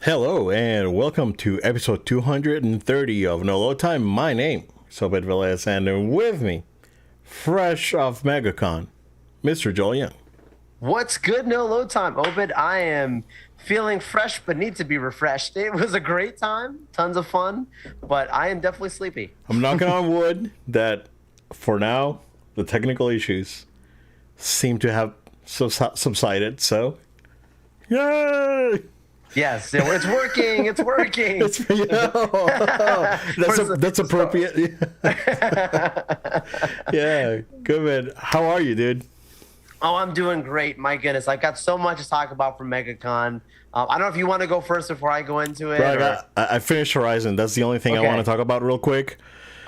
Hello and welcome to episode 230 of No Load Time. My name is Obed Velez, and with me, fresh off MegaCon, Mr. Joel Young. What's good? No load time, Obed. I am feeling fresh, but need to be refreshed. It was a great time, tons of fun, but I am definitely sleepy. I'm knocking on wood that for now the technical issues seem to have subsided. So, yay! Yes, it's working. It's working. That's appropriate. Yeah, good man. How are you, dude? Oh, I'm doing great. My goodness, I've got so much to talk about from MegaCon. I don't know if you want to go first before I go into it. Bro, I finished Horizon. That's the only thing I want to talk about real quick.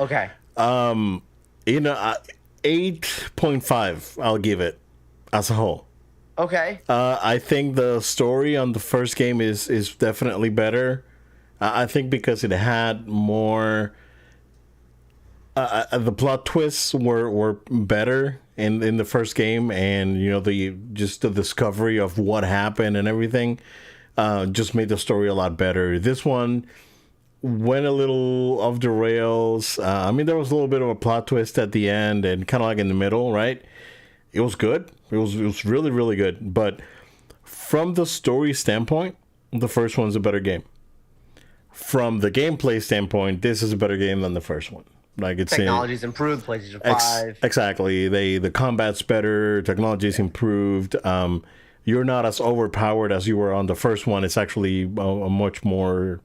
Okay. 8.5. I'll give it as a whole. Okay. I think the story on the first game is definitely better. I think because it had more. The plot twists were better in the first game, and the discovery of what happened and everything just made the story a lot better. This one went a little off the rails. There was a little bit of a plot twist at the end and kind of like in the middle, right? It was good. It was really, really good. But from the story standpoint, the first one's a better game. From the gameplay standpoint, this is a better game than the first one. Like Technology's improved, PlayStation 5. Exactly. The combat's better, technology's improved. You're not as overpowered as you were on the first one. It's actually a much more,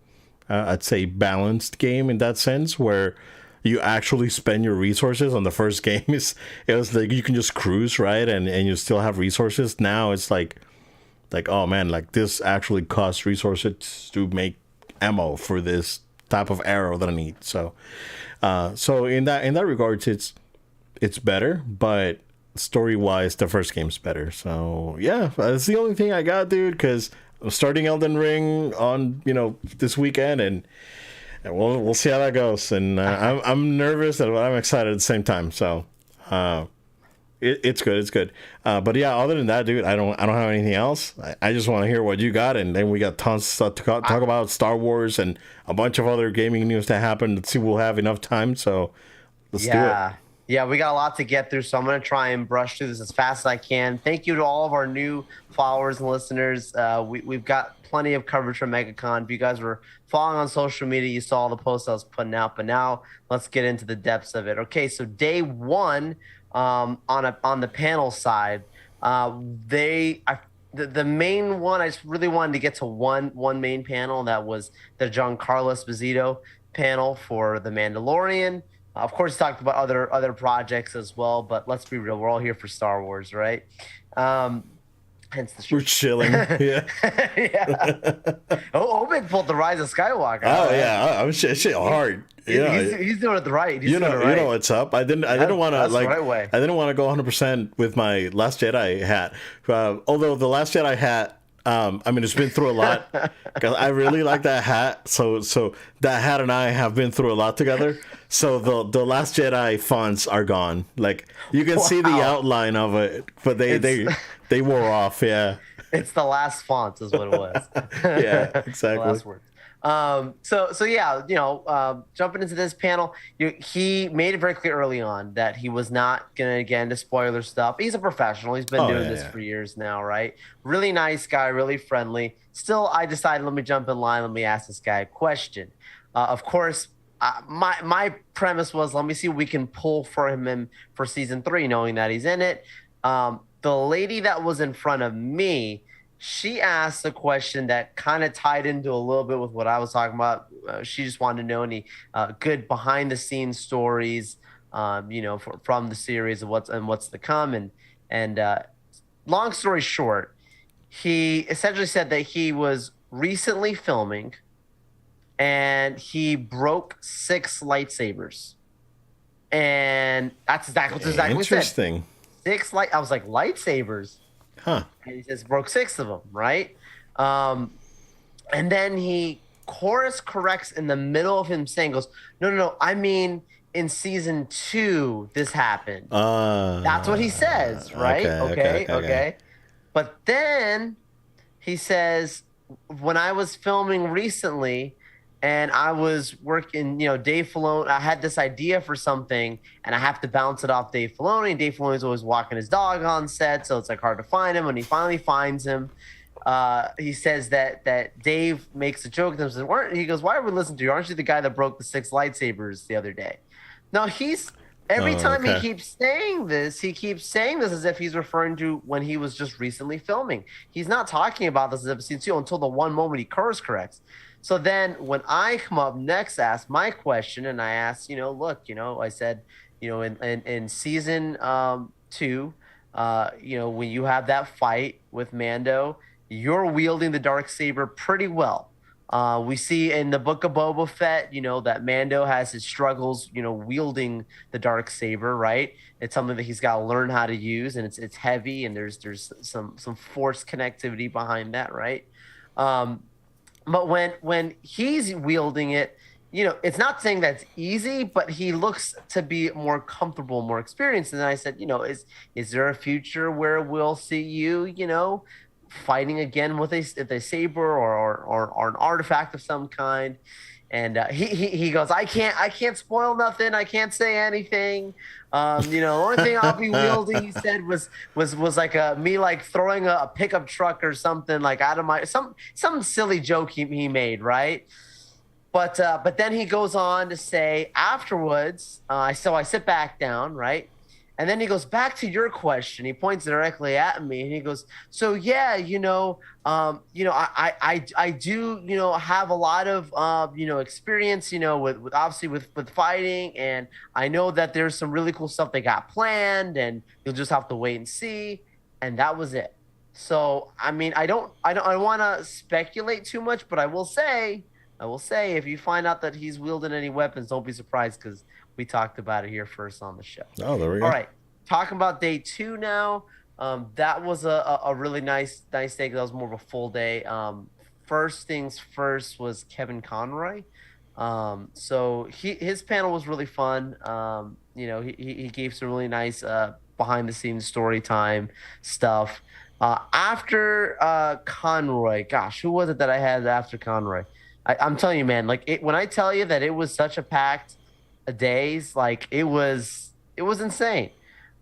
I'd say, balanced game in that sense, where you actually spend your resources. On the first game, it was like you can just cruise, right? And you still have resources. Now it's like, oh man, like this actually costs resources to make ammo for this type of arrow that I need. So in that regards, it's better, but story wise, the first game's better. So yeah, that's the only thing I got, dude. Because I'm starting Elden Ring on this weekend, and we'll see how that goes. And I'm nervous, but I'm excited at the same time. So it's good. It's good. But yeah, other than that, dude, I don't have anything else. I just want to hear what you got, and then we got tons of stuff to talk about, Star Wars and a bunch of other gaming news that happened. Let's see, we'll have enough time. So let's do it. Yeah, we got a lot to get through, so I'm going to try and brush through this as fast as I can. Thank you to all of our new followers and listeners. We've got plenty of coverage from MegaCon. If you guys were following on social media, you saw the posts I was putting out. But now let's get into the depths of it. Okay, so day one on the panel side, the main one, I just really wanted to get to one main panel. That was the Giancarlo Esposito panel for The Mandalorian. Of course, he talked about other projects as well, but let's be real. We're all here for Star Wars, right? Hence the We're chilling. Yeah. Yeah. Obed pulled the Rise of Skywalker. Oh, yeah. I'm shit hard. Yeah. He's doing it right. You know what's up. I didn't want to right way. I didn't want to go 100% with my Last Jedi hat. Although the Last Jedi hat, it's been through a lot. Because I really like that hat. So that hat and I have been through a lot together. So the Last Jedi fonts are gone. Like you can see the outline of it, but they wore off. Yeah. It's the last font is what it was. Yeah, exactly. The last word. So yeah, jumping into this panel, he made it very clear early on that he was not gonna get into spoiler stuff. He's a professional. He's been doing this for years now, right? Really nice guy, really friendly. Still, I decided, let me jump in line. Let me ask this guy a question. Of course, my premise was, let me see what we can pull for him for season 3, knowing that he's in it. The lady that was in front of me, she asked a question that kind of tied into a little bit with what I was talking about. She just wanted to know any good behind-the-scenes stories, from the series of what's to come. And long story short, he essentially said that he was recently filming, and he broke 6 lightsabers, and that's exactly what he said. Interesting. 6 I was like, lightsabers. Huh. And he says broke 6 of them, right? And then he course corrects in the middle of him saying, goes, no, I mean in season 2 this happened. That's what he says, right? Okay. But then he says, when I was filming recently and I was working, Dave Filoni, I had this idea for something and I have to bounce it off Dave Filoni. And Dave Filoni's always walking his dog on set, so it's like hard to find him. When he finally finds him, he says that Dave makes a joke with him. He goes, "Why are we listening to you? Aren't you the guy that broke the 6 lightsabers the other day?" No, every time he keeps saying this as if he's referring to when he was just recently filming. He's not talking about this as if scene 2 until the one moment he course corrects. So then when I come up next, ask my question, and I ask, look, I said, in season 2, when you have that fight with Mando, you're wielding the Darksaber pretty well. We see in the Book of Boba Fett, that Mando has his struggles, wielding the Darksaber, right? It's something that he's got to learn how to use, and it's heavy, and there's some force connectivity behind that, right? But when he's wielding it, it's not saying that's easy, but he looks to be more comfortable, more experienced. And then I said, is there a future where we'll see you, fighting again with a saber or an artifact of some kind? And he goes, I can't spoil nothing. I can't say anything. The only thing I'll be wielding, he said, was like me like throwing a pickup truck or something like out of my some silly joke he made, right? But then he goes on to say afterwards, so I sit back down, right? And then he goes back to your question. He points directly at me and he goes, so yeah, I do, have a lot of, experience, with obviously with fighting. And I know that there's some really cool stuff they got planned and you'll just have to wait and see. And that was it. So, I mean, I don't want to speculate too much, but I will say, if you find out that he's wielding any weapons, don't be surprised because we talked about it here first on the show. Oh, there we go. All right. Talking about day 2 now. That was a really nice day because that was more of a full day. First things first was Kevin Conroy. So his panel was really fun. He gave some really nice behind the scenes story time stuff. After Conroy, gosh, who was it that I had after Conroy? I'm telling you, man, like when I tell you that it was such a packed days, like it was insane.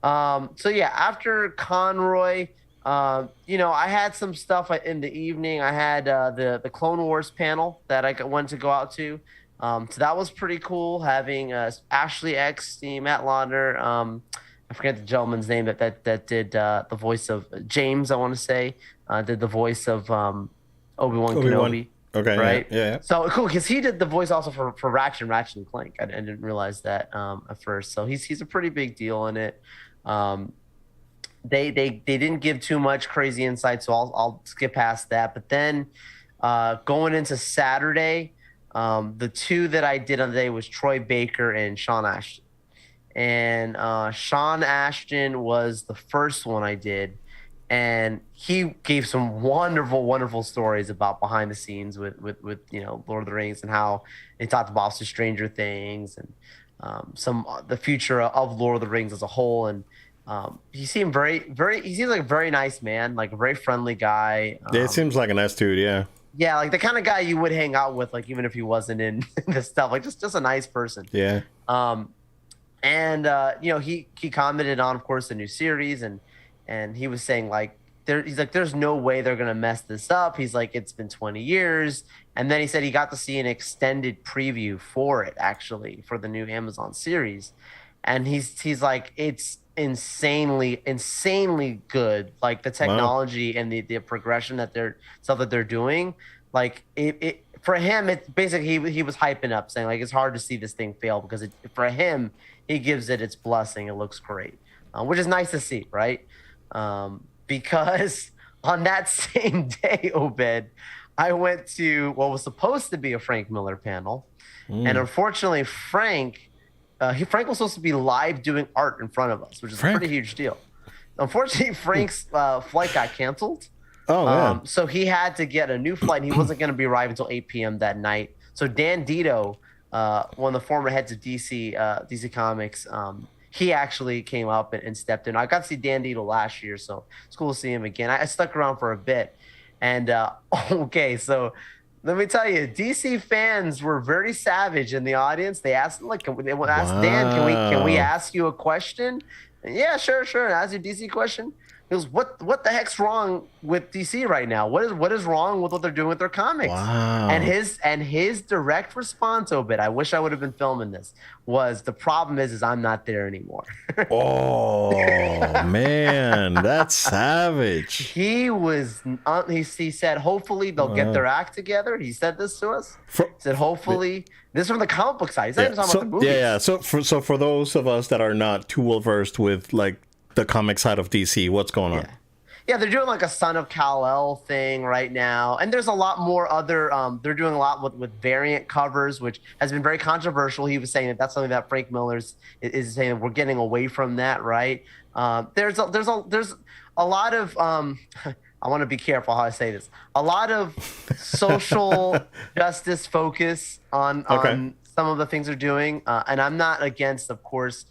So yeah, after Conroy, I had some stuff in the evening. I had the Clone Wars panel that I wanted to go out to. So that was pretty cool having Ashley X, Matt Lauder. I forget the gentleman's name that did the voice of James, I want to say, did the voice of Obi-Wan Kenobi. Okay, right. Yeah. So cool because he did the voice also for Ratchet and Clank. I didn't realize that at first. So he's a pretty big deal in it. They didn't give too much crazy insight, so I'll skip past that. But then going into Saturday, the 2 that I did on the day was Troy Baker and Sean Ashton. And Sean Ashton was the first one I did. And he gave some wonderful stories about behind the scenes with Lord of the Rings and how they talked about Stranger Things and the future of Lord of the Rings as a whole. And he seemed he seems like a very nice man, like a very friendly guy. It seems like a nice dude, yeah. Yeah, like the kind of guy you would hang out with, like even if he wasn't in this stuff, like just a nice person. Yeah. He commented on, of course, the new series and he was saying there's no way they're going to mess this up. He's like, it's been 20 years. And then he said he got to see an extended preview for it, actually, for the new Amazon series. And he's like, it's insanely good. Like the technology wow. and the progression that they're doing. Like it for him, it's basically, he was hyping up saying like, it's hard to see this thing fail because for him, he gives it its blessing. It looks great, which is nice to see. Right. Because on that same day, Obed, I went to what was supposed to be a Frank Miller panel. And unfortunately, Frank was supposed to be live doing art in front of us, which is a pretty huge deal. Unfortunately, Frank's flight got canceled. Oh, man. So he had to get a new flight, and he wasn't going to be arriving until 8 p.m. that night. So Dan Dito, one of the former heads of DC Comics, he actually came up and stepped in. I got to see Dan Dito last year, so it's cool to see him again. I stuck around for a bit. And okay, so let me tell you, DC fans were very savage in the audience. They asked, like, they asked Dan, can we ask you a question? And yeah, sure. Ask you a DC question. He goes, what the heck's wrong with DC right now? What is wrong with what they're doing with their comics? Wow. And his direct response, Obed, I wish I would have been filming this, was the problem is I'm not there anymore. Oh man, that's savage. He said hopefully they'll get their act together. He said this to us. He said hopefully this is from the comic book side. He's not even talking about the movies. Yeah. So for those of us that are not too well versed with like the comic side of DC, what's going on? Yeah, they're doing like a Son of Kal-El thing right now, and there's a lot more other. They're doing a lot with variant covers, which has been very controversial. He was saying that that's something that Frank Miller's is saying that we're getting away from that, right? There's a lot of. I want to be careful how I say this. A lot of social justice focus on some of the things they're doing, and I'm not against, of course.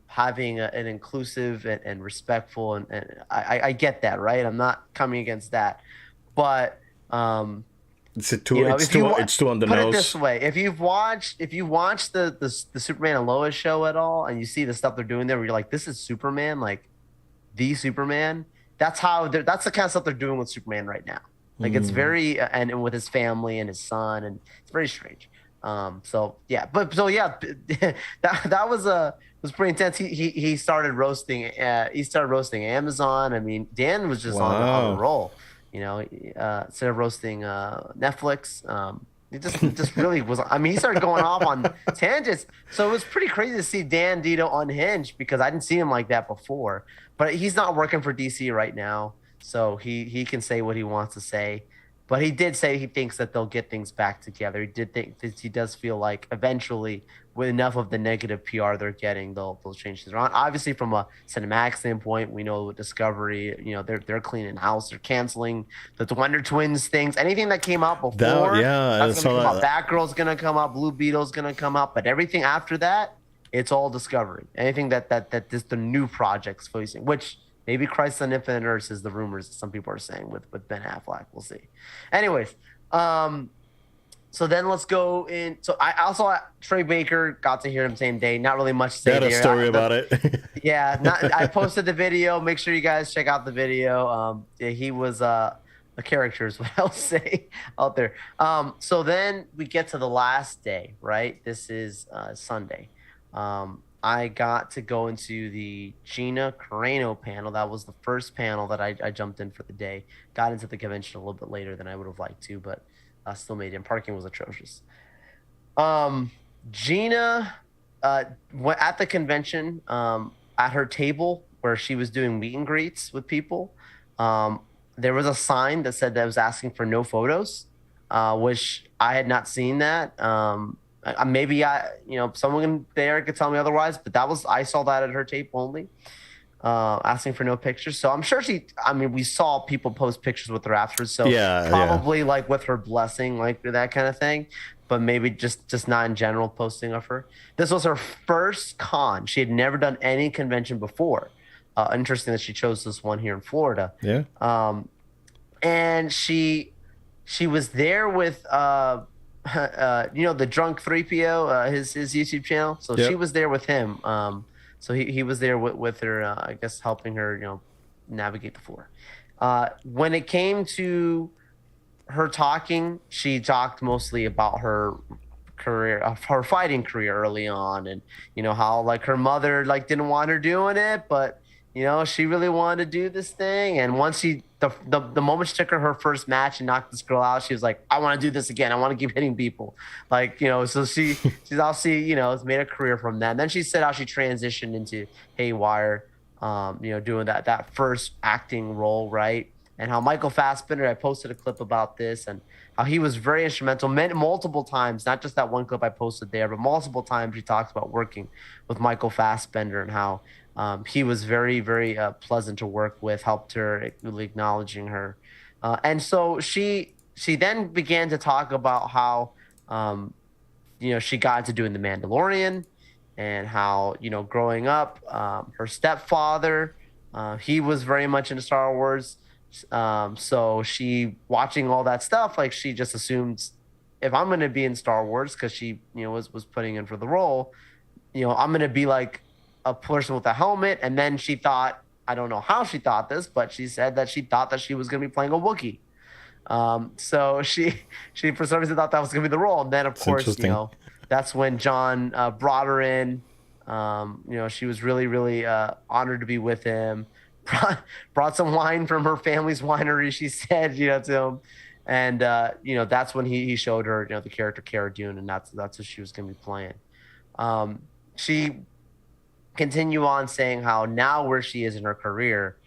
Having an inclusive and respectful and I get that, right? I'm not coming against that, but it's too on the nose. Put it this way: if you watch the Superman and Lois show at all, and you see the stuff they're doing there, where you're like, this is Superman, like the Superman. That's the kind of stuff they're doing with Superman right now. Like it's very and with his family and his son, and it's very strange. That was pretty intense. He started roasting. He started roasting Amazon. I mean, Dan was just on a roll. You know, instead of roasting Netflix, it just really was. I mean, he started going off on tangents. So it was pretty crazy to see Dan Dito unhinged because I didn't see him like that before. But he's not working for DC right now, so he can say what he wants to say. But he did say he thinks that they'll get things back together. He did think that he does feel like eventually, with enough of the negative PR they're getting, they'll change things around. Obviously, from a cinematic standpoint, we know with Discovery, you know, they're cleaning house. They're canceling the Wonder Twins things. Anything that came out before, that's gonna come out. Batgirl's gonna come out. Blue Beetle's gonna come out. But everything after that, it's all Discovery. Anything that the new projects facing, which. Maybe Christ on Infinite Earths is the rumors some people are saying with Ben Affleck. We'll see. Anyways, so then let's go in. So I also Trey Baker got to hear him same day. Not really much to say. Had a story about it. I posted the video. Make sure you guys check out the video. He was a character is what I'll say out there. So then we get to the last day, right? This is Sunday. I got to go into the Gina Crano panel. That was the first panel that I jumped in for the day. Got into the convention a little bit later than I would have liked to, but still made it. And parking was atrocious. Gina at the convention, at her table where she was doing meet and greets with people, there was a sign that said that it was asking for no photos, which I had not seen that. Maybe someone there could tell me otherwise, but I saw that at her tape only, asking for no pictures. So I'm sure we saw people post pictures with her afterwards. So probably like with her blessing, like that kind of thing, but maybe just not in general posting of her. This was her first con. She had never done any convention before. Interesting that she chose this one here in Florida. Yeah. And she was there with, the drunk 3PO, his YouTube channel. So she was there with him. So he was there with her, I guess, helping her, navigate the floor. When it came to her talking, she talked mostly about her career, her fighting career early on, and how like her mother like didn't want her doing it, but she really wanted to do this thing. And once the moment she took her first match and knocked this girl out, she was like, I want to do this again. I want to keep hitting people. Like, so she's obviously, has made a career from that. And then she said how she transitioned into Haywire, doing that first acting role, right? And how Michael Fassbender, I posted a clip about this, and how he was very instrumental multiple times, not just that one clip I posted there, but multiple times she talks about working with Michael Fassbender and how he was very, very pleasant to work with, helped her, really acknowledging her. And so she then began to talk about how, she got into doing The Mandalorian, and how, growing up, her stepfather, he was very much into Star Wars. So she watching all that stuff, like she just assumes if I'm going to be in Star Wars, because she was putting in for the role, I'm going to be like a person with a helmet. And then she thought, I don't know how she thought this, but she said that she thought that she was going to be playing a Wookiee. So she for some reason thought that was going to be the role. And then of course, that's when John brought her in. She was really, really honored to be with him. Brought some wine from her family's winery, she said, to him. And, that's when he showed her, the character Cara Dune, and that's what she was going to be playing. She continued on saying how now where she is in her career,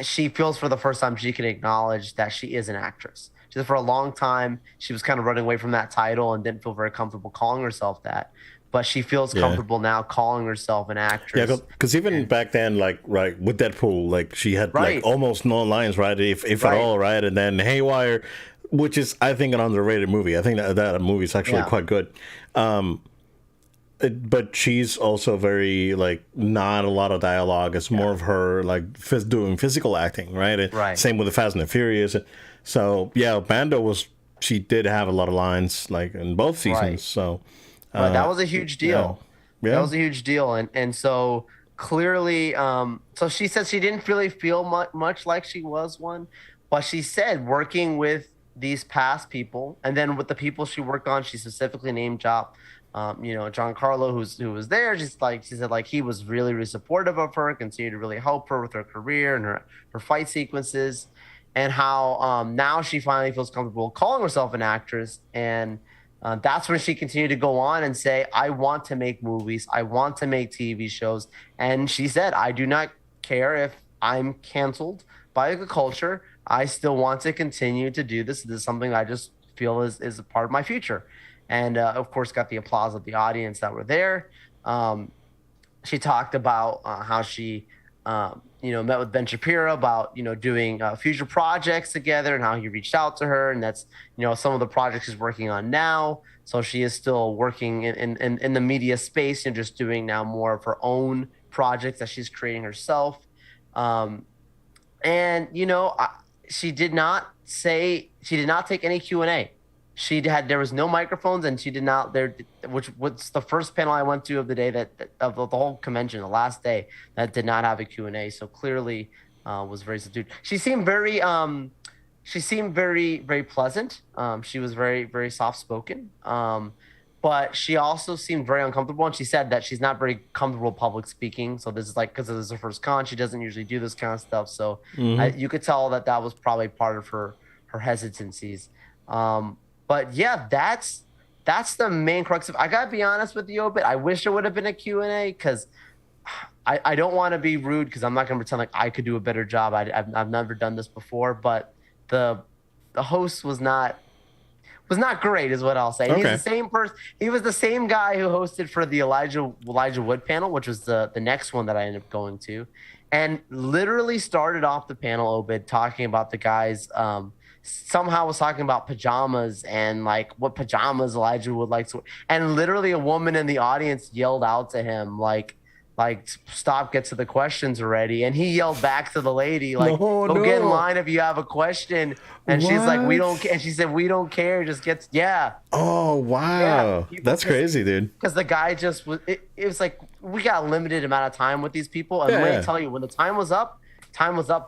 she feels for the first time she can acknowledge that she is an actress. She said for a long time, she was kind of running away from that title and didn't feel very comfortable calling herself that. But she feels comfortable now calling herself an actress. Yeah, because even back then, right, with Deadpool, like she had like almost no lines, right, if at all, right? And then Haywire, which is, I think, an underrated movie. I think that movie is actually quite good. But she's also very, like, not a lot of dialogue. It's more of her, like, doing physical acting, right? And same with the Fast and the Furious. So, Mando she did have a lot of lines, like, in both seasons, so... But that was a huge deal. Yeah. That was a huge deal. And so clearly, so she said she didn't really feel much like she was one, but she said working with these past people and then with the people she worked on, she specifically named Giancarlo, who was there. She said like he was really, really supportive of her, continued to really help her with her career and her fight sequences, and how now she finally feels comfortable calling herself an actress. And that's when she continued to go on and say, I want to make movies. I want to make TV shows. And she said, I do not care if I'm canceled by the culture. I still want to continue to do this. This is something I just feel is a part of my future. And, of course, got the applause of the audience that were there. She talked about how she, met with Ben Shapiro about, doing future projects together and how he reached out to her. And that's, some of the projects she's working on now. So she is still working in the media space and just doing now more of her own projects that she's creating herself. She did not take any Q&A. There was no microphones, and she did not which was the first panel I went to of the day of the whole convention, the last day, that did not have a Q&A. So clearly was very subdued. She seemed very very pleasant. She was very, very soft spoken. But she also seemed very uncomfortable, and she said that she's not very comfortable public speaking. So this is because this is her first con. She doesn't usually do this kind of stuff. So you could tell that was probably part of her hesitancies. But yeah, that's the main crux of. I gotta be honest with you, Obit. I wish there would have been a Q&A, because I don't want to be rude, because I'm not gonna pretend like I could do a better job. I've never done this before, but the host was not great, is what I'll say. Okay. He's the same person. He was the same guy who hosted for the Elijah Wood panel, which was the next one that I ended up going to, and literally started off the panel, Obit, talking about the guys. Somehow was talking about pajamas and like what pajamas Elijah would like to, and literally a woman in the audience yelled out to him like stop, get to the questions already. And he yelled back to the lady like, go get in line if you have a question. And she's like, we don't care. And she said, we don't care, just get oh wow, that's crazy, dude. Because the guy just was it was like, we got a limited amount of time with these people, and let me tell you, when the time was up,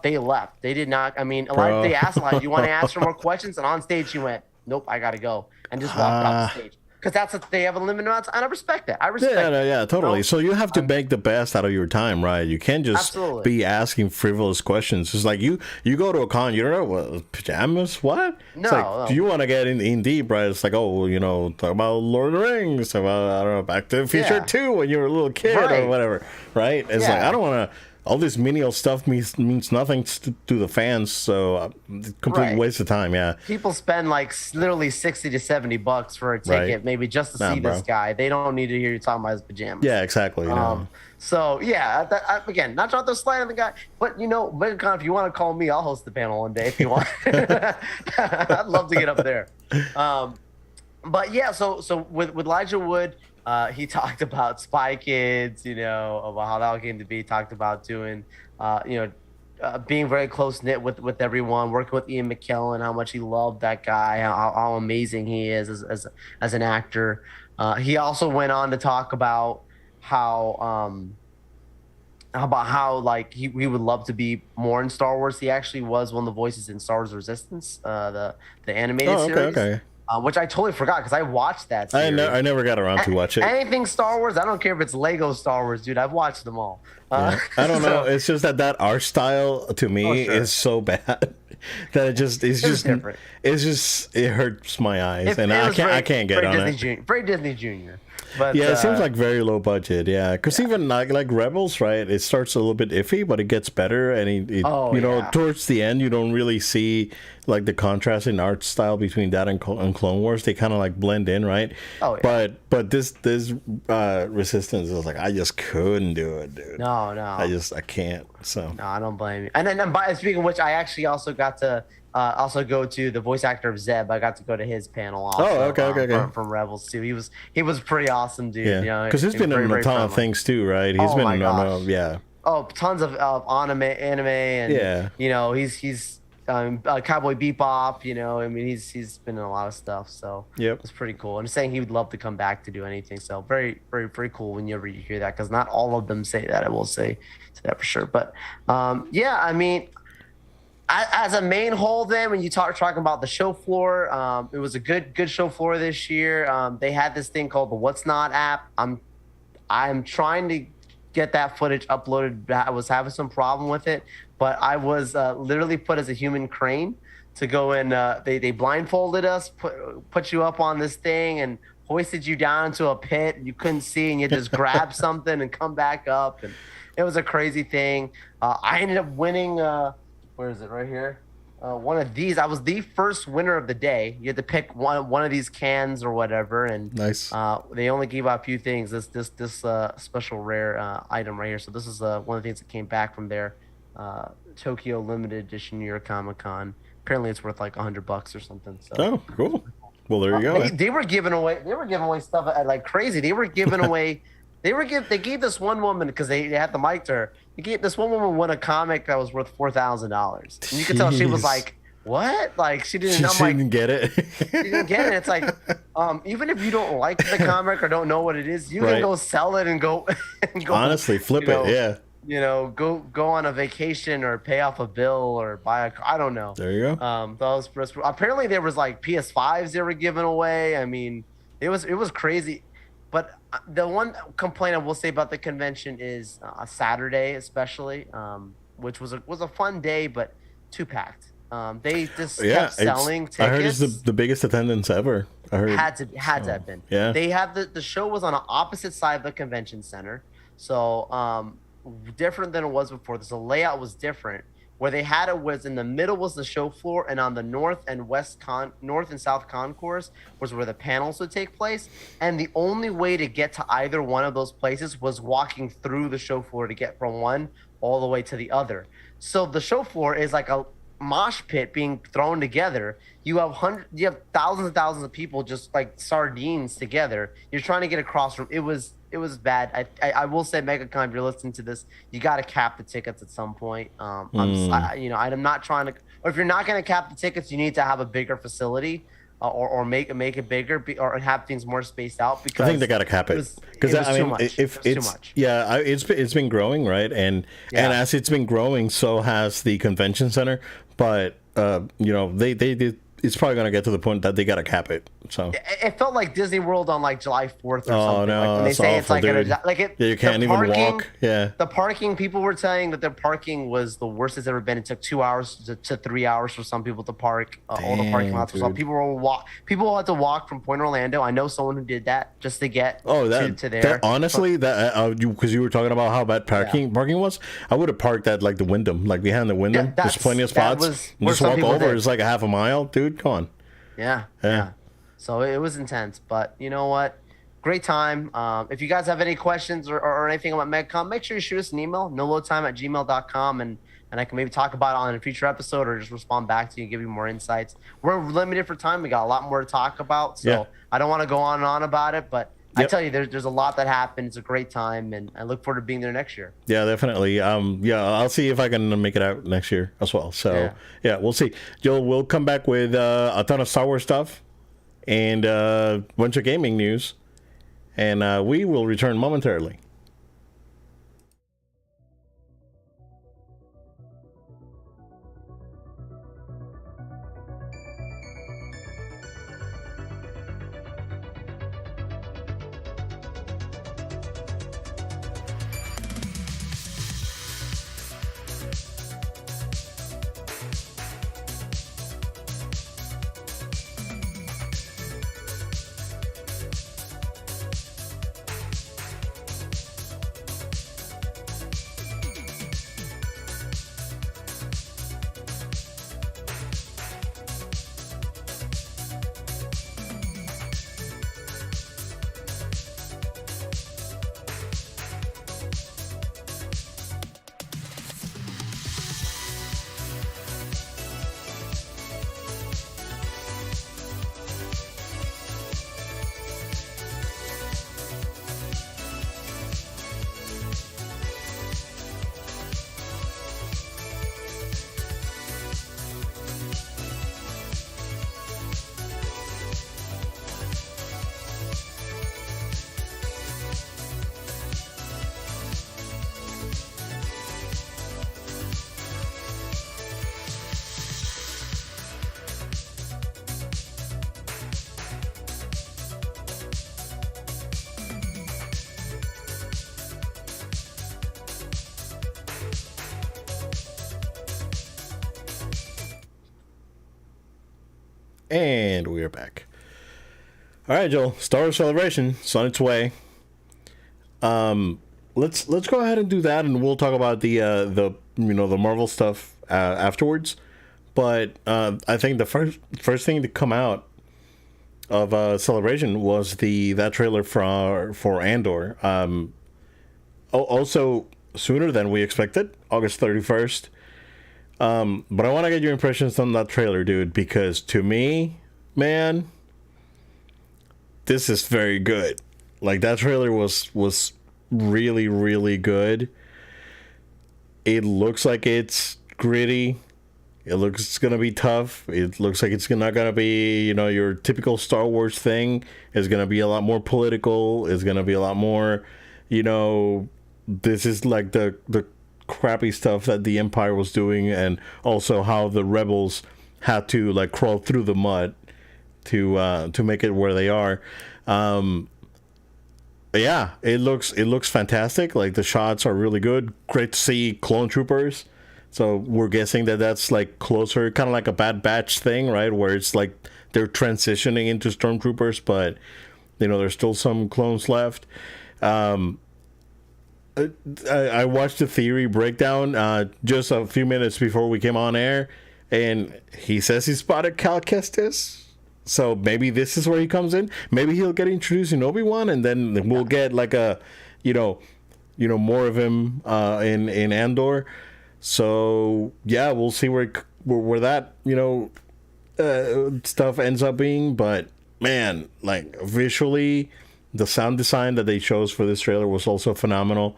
they left. They did not. I mean, they asked Elijah, do you want to ask her more questions? And on stage, she went, nope, I got to go. And just walked off the stage. Because they have a limited amount of time. And I respect that. Yeah, totally. So you have to make the best out of your time, right? You can't just be asking frivolous questions. It's like you go to a con, you don't know what pajamas, what? No, no. Do you want to get in deep, right? It's like, talk about Lord of the Rings, about, I don't know, Back to the Future 2 when you were a little kid or whatever, right? It's like, I don't want to. All this menial stuff means nothing to the fans, so complete waste of time. Yeah, people spend like literally $60 to $70 for a ticket, maybe just to see this guy. They don't need to hear you talking about his pajamas. Yeah, exactly. So yeah, again, not trying to slide on the guy, but MegaCon, if you want to call me, I'll host the panel one day if you want. I'd love to get up there. But yeah, so with Elijah Wood. He talked about Spy Kids, about how that all came to be. Talked about doing, being very close knit with everyone, working with Ian McKellen, how much he loved that guy, how amazing he is as an actor. He also went on to talk about how like he would love to be more in Star Wars. He actually was one of the voices in Star Wars Resistance, the animated series. Okay. Which I totally forgot because I watched that series. I never got around to watch it. Anything Star Wars, I don't care if it's Lego Star Wars, dude. I've watched them all. I don't know. It's just that art style to me is so bad that it hurts my eyes, and I can't get on it. Very Disney Junior. But, yeah, it seems like very low budget. Yeah, because even like Rebels, right? It starts a little bit iffy, but it gets better, and towards the end, you don't really see like the contrast in art style between that and Clone Wars. They kind of like blend in, right? Oh yeah. But this Resistance was like I just couldn't do it, dude. No. I can't. So no, I don't blame you. And then speaking of which, I actually also got to. Also go to the voice actor of Zeb. I got to go to his panel also. Oh, okay. From Rebels too. He was pretty awesome, dude. Yeah, because he's been in a ton of things too, right? He's been in yeah. Oh, tons of anime, and he's Cowboy Bebop. I mean, he's been in a lot of stuff. So it's pretty cool. And saying he would love to come back to do anything. So very, very, very cool whenever you hear that, because not all of them say that. I will say that for sure. But I mean. As a main whole, then when you talking about the show floor, it was a good show floor this year. They had this thing called the What's Not app. I'm trying to get that footage uploaded. I was having some problem with it, but I was literally put as a human crane to go in. They blindfolded us, put you up on this thing, and hoisted you down into a pit. You couldn't see, and you just grab something and come back up, and it was a crazy thing. I ended up winning. Where is it? Right here. One of these. I was the first winner of the day. You had to pick one of these cans or whatever, and nice. They only gave out a few things. This special rare item right here. So this is one of the things that came back from their Tokyo limited edition New York Comic Con. Apparently, it's worth like $100 or something. So. Oh, cool. Well, there you go. They were giving away stuff like crazy. They were giving away. They gave this one woman, because they had the mic to her. This one woman won a comic that was worth $4,000, and you could tell she was like, "What?" Like she didn't. She didn't get it. She didn't get it. It's like, even if you don't like the comic or don't know what it is, you can go sell it and go. Honestly, flip it. Yeah. Go on a vacation or pay off a bill or buy I don't know. There you go. Apparently there was like PS5s they were giving away. I mean, it was crazy. But the one complaint I will say about the convention is a Saturday, especially, which was a fun day, but too packed. They just kept selling tickets. I heard it's the biggest attendance ever. I heard had to have been. Yeah. They have the show was on the opposite side of the convention center, so different than it was before. The layout was different. Where they had it was in the middle was the show floor, and on the north and south concourse was where the panels would take place. And the only way to get to either one of those places was walking through the show floor to get from one all the way to the other. So the show floor is like a mosh pit being thrown together. You have thousands and thousands of people just like sardines together. You're trying to get across from. It was bad. I will say, MegaCon, if you're listening to this, you got to cap the tickets at some point. I'm not trying to. Or if you're not going to cap the tickets, you need to have a bigger facility, or make it bigger, or have things more spaced out. Because I think they got to cap it because I mean, if it's too much. Yeah, it's been growing, right, and as it's been growing, so has the convention center. But they did. It's probably going to get to the point that they got to cap it. So it felt like Disney World on like July 4th or something. Oh no, like when they say awful, it's like you can't even walk. Yeah, the parking, people were saying that their parking was the worst it's ever been. It took 2 hours to 3 hours for some people to park. All the parking lots. So people had to walk from Point Orlando. I know someone who did that just to get to there. Honestly, because you were talking about how bad parking was, I would have parked at like the Wyndham, like behind the Wyndham. There's plenty of spots. Just walk over. It's like a half a mile, dude. Come on. Yeah. So it was intense, but you know what? Great time. If you guys have any questions or anything about MegaCon, make sure you shoot us an email, noloadtime@gmail.com, and I can maybe talk about it on a future episode or just respond back to you and give you more insights. We're limited for time. We got a lot more to talk about, so I don't want to go on and on about it, but I tell you, there's a lot that happened. It's a great time, and I look forward to being there next year. Yeah, definitely. I'll see if I can make it out next year as well. So yeah, we'll see. Joel, we'll come back with a ton of Star Wars stuff and a bunch of gaming news, and we will return momentarily. And we are back. All right, Joel. Star Wars Celebration. It's on its way. Let's go ahead and do that, and we'll talk about the Marvel stuff afterwards. But I think the first thing to come out of Celebration was that trailer for Andor. Also sooner than we expected, August 31st. But I want to get your impressions on that trailer, dude, because to me, man, this is very good. Like, that trailer was really, really good. It looks like it's gritty. It looks it's going to be tough. It looks like it's not going to be, your typical Star Wars thing. It's going to be a lot more political. It's going to be a lot more, this is like the crappy stuff that the Empire was doing, and also how the rebels had to like crawl through the mud to make it where they are. Yeah, it looks fantastic. Like, the shots are really good. Great to see clone troopers. So we're guessing that's like closer, kind of like a Bad Batch thing, right? Where it's like they're transitioning into stormtroopers, but there's still some clones left. I watched the theory breakdown just a few minutes before we came on air, and he says he spotted Cal Kestis. So maybe this is where he comes in. Maybe he'll get introduced in Obi-Wan, and then we'll get like a, more of him in Andor. So yeah, we'll see where that stuff ends up being. But man, like, visually, the sound design that they chose for this trailer was also phenomenal.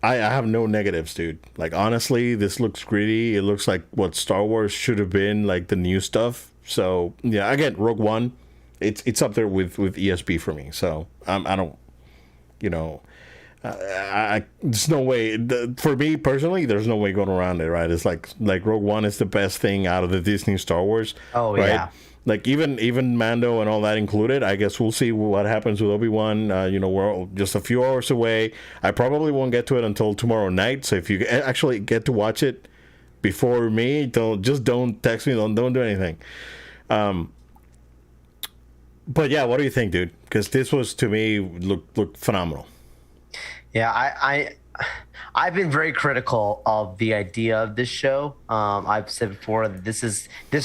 I have no negatives, dude. Like, honestly, this looks gritty. It looks like what Star Wars should have been, like the new stuff. So yeah, again, Rogue One, it's up there with ESB for me. So I don't, there's no way for me personally. There's no way going around it, right? It's like Rogue One is the best thing out of the Disney Star Wars. Oh, right? Yeah. Like, even Mando and all that included. I guess we'll see what happens with Obi-Wan. We're just a few hours away. I probably won't get to it until tomorrow night. So if you actually get to watch it before me, don't text me. Don't do anything. But yeah, what do you think, dude? Because this was, to me, looked phenomenal. Yeah, I've been very critical of the idea of this show. I've said before that this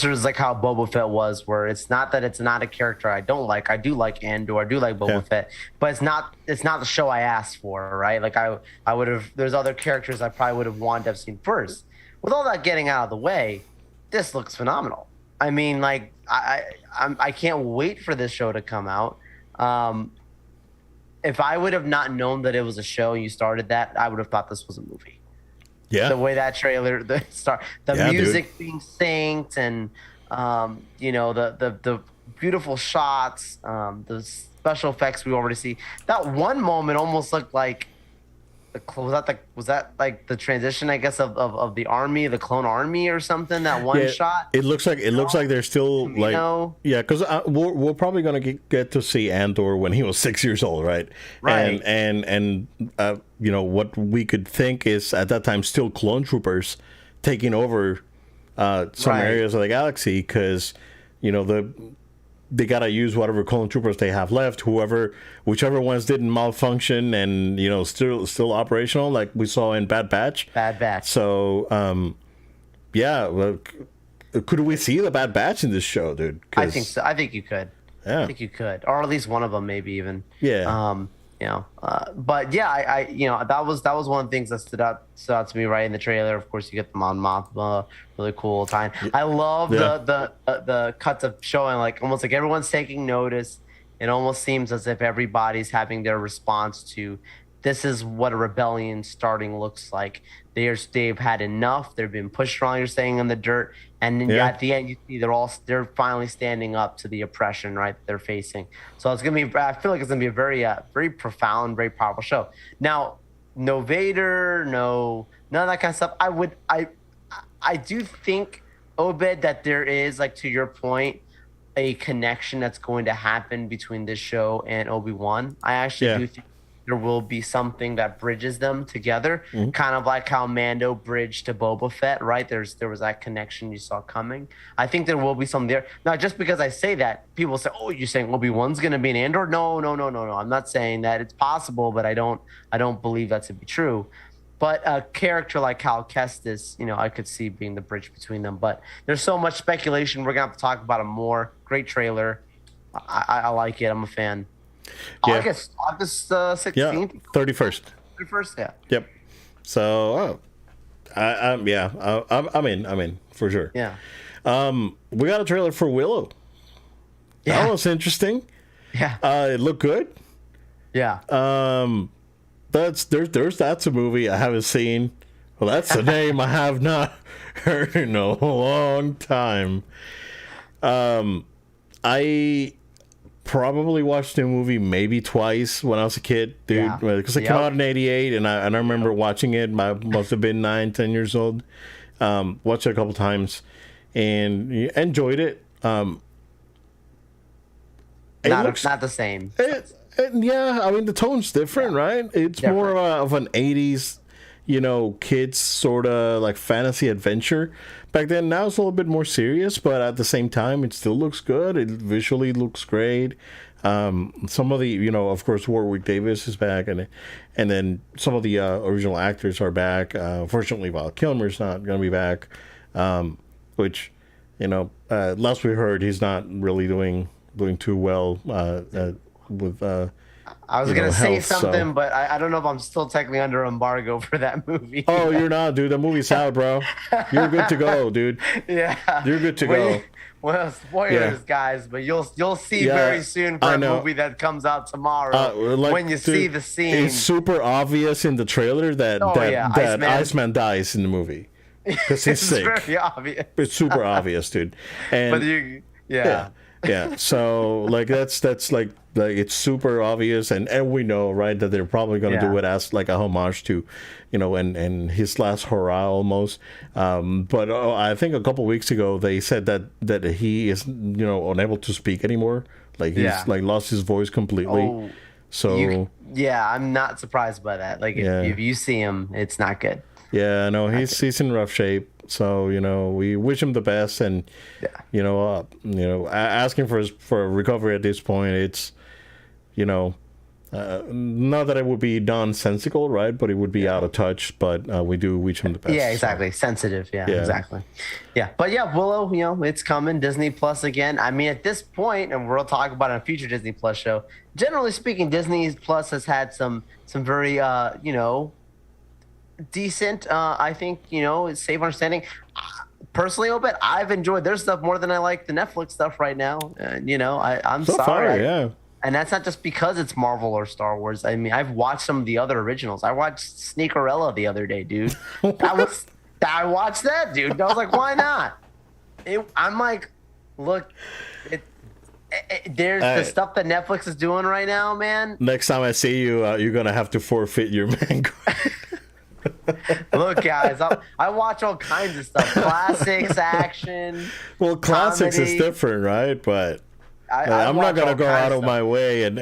was like how Boba Fett was, where it's not that it's not a character I don't like. I do like Andor, I do like Boba Fett, but it's not the show I asked for, right? Like, I would have. There's other characters I probably would have wanted to have seen first. With all that getting out of the way, this looks phenomenal. I mean, like, I can't wait for this show to come out. If I would have not known that it was a show and you started that, I would have thought this was a movie. Yeah. The way that trailer, the music being synced, and the beautiful shots, the special effects we already see. That one moment almost looked like was that like the transition, I guess, of the army, the clone army or something? That one shot. It looks like they're still because we're probably gonna get to see Andor when he was 6 years old, right? Right. And what we could think is at that time still clone troopers taking over some areas of the galaxy, because they gotta use whatever clone troopers they have left, whichever ones didn't malfunction and still operational, like we saw in Bad Batch. So could we see the Bad Batch in this show, dude? I think so. I think you could. Yeah. I think you could, or at least one of them, maybe even. Yeah. But yeah, I that was one of the things that stood out to me right in the trailer. Of course, you get the Mon Mothma, really cool time. I love the cuts of showing almost like everyone's taking notice. It almost seems as if everybody's having their response to this is what a rebellion starting looks like. They've had enough. They've been pushed around. You're saying in the dirt, and then at the end you see they're finally standing up to the oppression, right, that they're facing. So it's gonna be. I feel like it's gonna be a very very profound, very powerful show. Now, no Vader, none of that kind of stuff. I do think, Obed, that there is, like, to your point, a connection that's going to happen between this show and Obi-Wan. I actually do think there will be something that bridges them together, kind of like how Mando bridged to Boba Fett, right? There was that connection you saw coming. I think there will be something there. Now, just because I say that, people say, "Oh, you're saying Obi-Wan's going to be an Andor?" No. I'm not saying that. It's possible, but I don't believe that to be true. But a character like Cal Kestis, I could see being the bridge between them. But there's so much speculation. We're going to have to talk about it more. Great trailer. I like it. I'm a fan. Yeah. August 16th? Yeah, 31st. 31st, yeah. Yep. So, I'm in, for sure. Yeah. We got a trailer for Willow. Yeah. That was interesting. Yeah. It looked good. Yeah. That's a movie I haven't seen. Well, that's a name I have not heard in a long time. I probably watched the movie maybe twice when I was a kid, dude, because it came out in '88, and I remember watching it. I must have been 9-10 years old. Watched it a couple times and enjoyed it. Not the same. I mean, the tone's different, right? It's more of an 80s, kids sort of like fantasy adventure. Back then, now it's a little bit more serious, but at the same time, it still looks good. It visually looks great. Some of the, of course, Warwick Davis is back, and then some of the original actors are back. Fortunately, Val Kilmer's not going to be back, which, last we heard, he's not really doing too well with. I was going to say something, but I don't know if I'm still technically under embargo for that movie. Oh, you're not, dude. The movie's out, bro. You're good to go, dude. Yeah. You're good to go. Well, spoilers, guys, but you'll see very soon for a movie that comes out tomorrow when you see the scene. It's super obvious in the trailer that Iceman dies in the movie because he's sick. It's very obvious. It's super obvious, dude. And yeah. So that's like it's super obvious, and we know, right, that they're probably going to do it as like a homage to, and his last hurrah almost. But I think a couple weeks ago they said that he is unable to speak anymore. Like he's like lost his voice completely. Oh, so I'm not surprised by that. Like if you see him, it's not good. Yeah, no, he's in rough shape. So we wish him the best, and asking for a recovery at this point, it's not that it would be nonsensical, right? But it would be out of touch. But we do wish him the best. Yeah, exactly. So. Sensitive. Yeah, exactly. Yeah, but Willow, it's coming. Disney Plus again. I mean, at this point, and we'll talk about it in a future Disney Plus show. Generally speaking, Disney Plus has had some very decent, I think, safe understanding. Personally, Obed, I've enjoyed their stuff more than I like the Netflix stuff right now. I'm so sorry. Far, And that's not just because it's Marvel or Star Wars. I mean, I've watched some of the other originals. I watched Sneakerella the other day, dude. I watched that, dude. I was like, why not? I'm like, look, there's the stuff that Netflix is doing right now, man. Next time I see you, you're gonna have to forfeit your mango. Look, guys, I watch all kinds of stuff. Classics, action. Well, classics comedy. is different, right? But I'm not gonna go out of my way and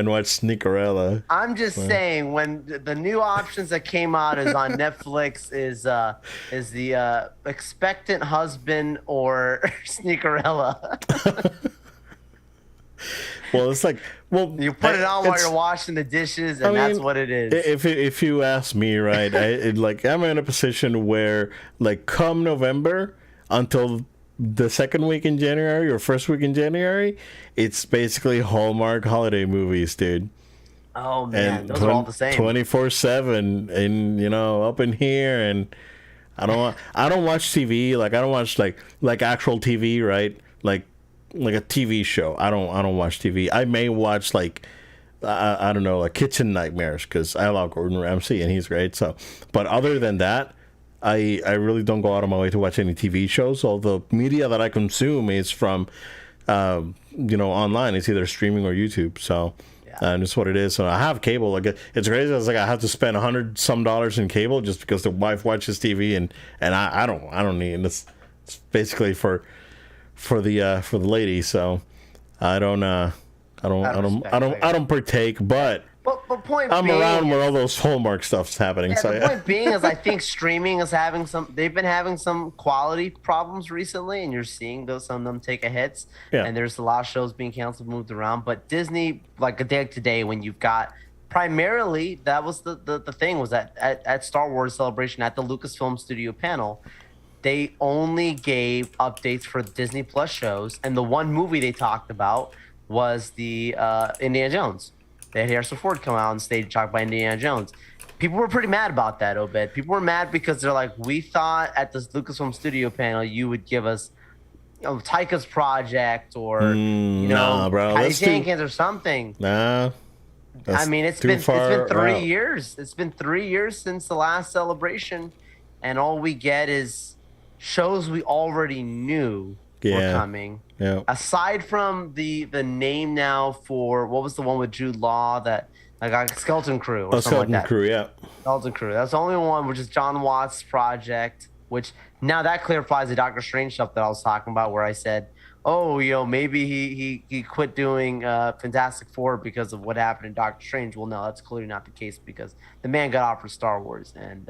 watch Sneakerella. I'm just saying, when the new options that came out is on Netflix is the Expectant Husband or Sneakerella. Well, it's like, you put it on while you're washing the dishes, and that's what it is. If you ask me, right, I'm in a position where, like, come November until the second week in January or first week in January, it's basically Hallmark holiday movies, dude. Oh man, those are all the same. 24/7, and up in here, and I don't watch TV. Like, I don't watch like actual TV, right? Like a TV show. I don't watch TV. I may watch like I don't know, like Kitchen Nightmares, because I love Gordon Ramsay and he's great. So, but other than that, I really don't go out of my way to watch any TV shows. All the media that I consume is from online. It's either streaming or YouTube. So. And it's what it is. So I have cable. Like, it's crazy. It's like I have to spend $100-some in cable just because the wife watches TV, and I don't need. And it's basically for the lady. So I don't partake. But I'm around where all those Hallmark stuff's happening. Yeah, the point being is, I think streaming is having they've been having some quality problems recently, and you're seeing some of them take a hits. Yeah. And there's a lot of shows being canceled, moved around. But Disney, like a day today, when you've got primarily, that was the thing, was that at Star Wars Celebration at the Lucasfilm Studio panel, they only gave updates for Disney Plus shows, and the one movie they talked about was the Indiana Jones. They had Harrison Ford come out on stage and talk about Indiana Jones. People were pretty mad about that, Obed. People were mad because they're like, we thought at this Lucasfilm Studio panel you would give us Taika's project or Patty Jenkins or something. Nah. I mean, it's been 3 years. It's been 3 years since the last celebration, and all we get is shows we already knew were coming. Yeah. Aside from the name now for, what was the one with Jude Law that got Skeleton Crew or something like that? Skeleton Crew. That's the only one, which is John Watts' project, which now that clarifies the Doctor Strange stuff that I was talking about, where I said, maybe he quit doing Fantastic Four because of what happened in Doctor Strange. Well, no, that's clearly not the case, because the man got offered Star Wars, and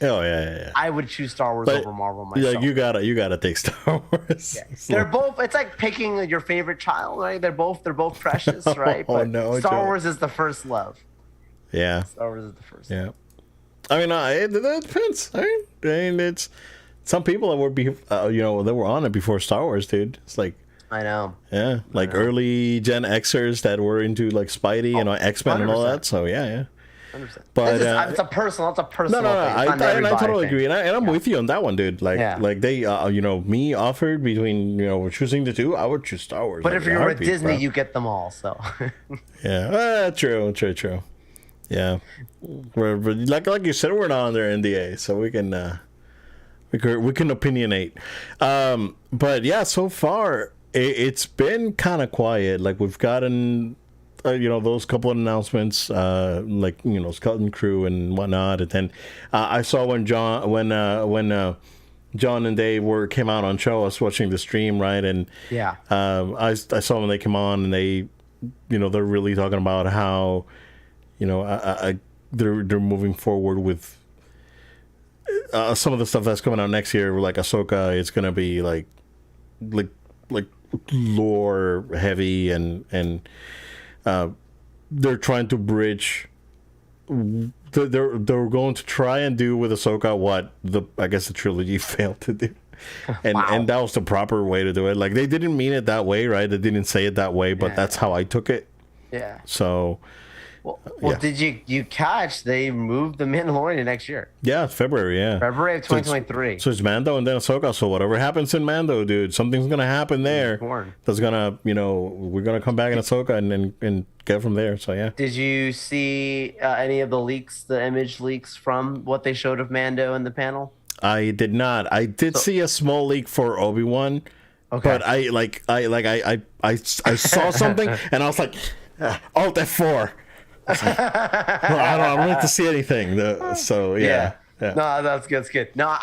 I would choose Star Wars over Marvel myself. Yeah, you gotta take Star Wars. Yeah. They're both. It's like picking your favorite child, right? They're both precious, right? But Star Wars is the first love. Yeah. Star Wars is the first. Yeah. I mean, it depends. I mean, it's some people that were on it before Star Wars, dude. It's like, I know. Yeah, like early Gen Xers that were into like Spidey and X-Men 100%. And all that. So yeah. 100%. But it's a personal. No. I totally agree, and I'm with you on that one, dude. Like they, me offered between choosing the two, I would choose Star Wars. But if you're with Disney, you get them all. So yeah, true. Yeah, we're like you said, we're not under NDA, so we can opinionate. But yeah, so far it's been kind of quiet. Like, we've gotten. Those couple of announcements, Skeleton Crew and whatnot, and then I saw when John and Dave came out on show. I was watching the stream, right, and I saw when they came on, and they, they're really talking about how, they're moving forward with some of the stuff that's coming out next year, like Ahsoka. It's gonna be like lore heavy and. They're trying to bridge. They're going to try and do with Ahsoka what the trilogy failed to do, and that was the proper way to do it. Like, they didn't mean it that way, right? They didn't say it that way, but that's how I took it. Yeah. So, Well, did you catch? They moved the Mandalorian next year. Yeah, it's February. Yeah, February of 2023. So it's Mando and then Ahsoka. So whatever happens in Mando, dude, something's gonna happen there. That's gonna, we're gonna come back in Ahsoka and get from there. So yeah. Did you see any of the leaks, the image leaks from what they showed of Mando in the panel? I did not. I did see a small leak for Obi-Wan. Okay. But I saw something and I was like, Alt F4. Well, I don't like to see anything. So yeah. No, that's good. That's good. No,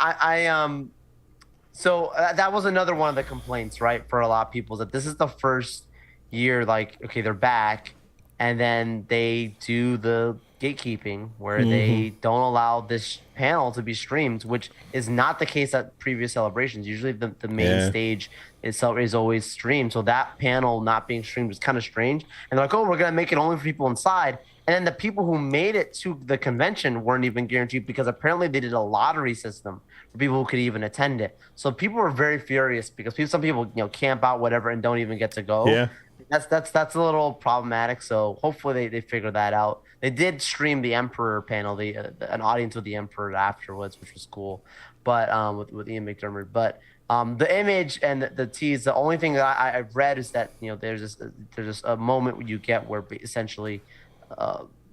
so that was another one of the complaints, right, for a lot of people, that this is the first year, like, okay, they're back, and then they do the gatekeeping where they don't allow this panel to be streamed, which is not the case at previous celebrations. Usually the main stage itself is always streamed. So that panel not being streamed is kind of strange. And they're like, oh, we're going to make it only for people inside. And then the people who made it to the convention weren't even guaranteed, because apparently they did a lottery system for people who could even attend it. So people were very furious because some people camp out, whatever, and don't even get to go. Yeah. That's a little problematic. So hopefully they figure that out. They did stream the Emperor panel, an audience with the Emperor afterwards, which was cool. But with Ian McDermott. But the image and the tease, the only thing that I've read is that there's this a moment you get where essentially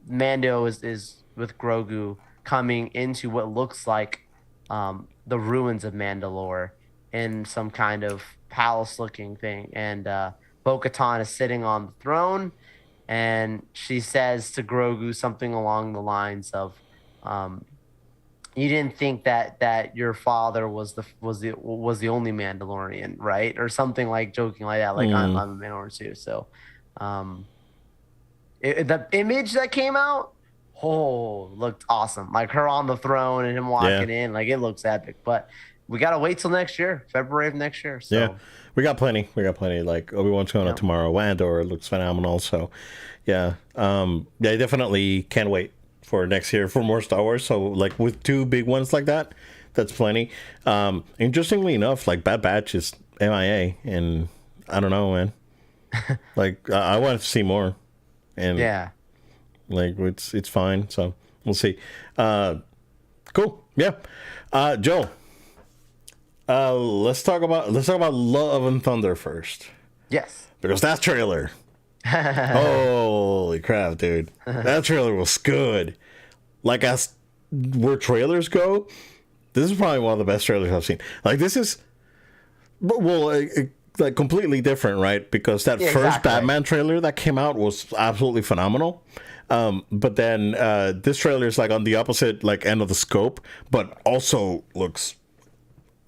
Mando is with Grogu coming into what looks like the ruins of Mandalore in some kind of palace-looking thing, and Bo-Katan is sitting on the throne, and she says to Grogu something along the lines of, "You didn't think that your father was the only Mandalorian, right?" Or something like joking like that, like I'm a Mandalorian too. So, the image that came out, looked awesome. Like her on the throne and him walking in, like it looks epic. But we gotta wait till next year, February of next year. So. Yeah. We got plenty. Like Obi-Wan's going out tomorrow. Andor looks phenomenal. So, yeah. I definitely can't wait for next year for more Star Wars. So, like with two big ones like that, that's plenty. Interestingly enough, like Bad Batch is MIA, and I don't know, man. Like I want to see more, and like it's fine. So we'll see. Cool. Yeah. Joe. Let's talk about Love and Thunder first. Yes. Because that trailer. Holy crap, dude. That trailer was good. Like, as where trailers go, this is probably one of the best trailers I've seen. Like, this is, like completely different, right? Because that first Batman trailer that came out was absolutely phenomenal. But then this trailer is like on the opposite like end of the scope, but also looks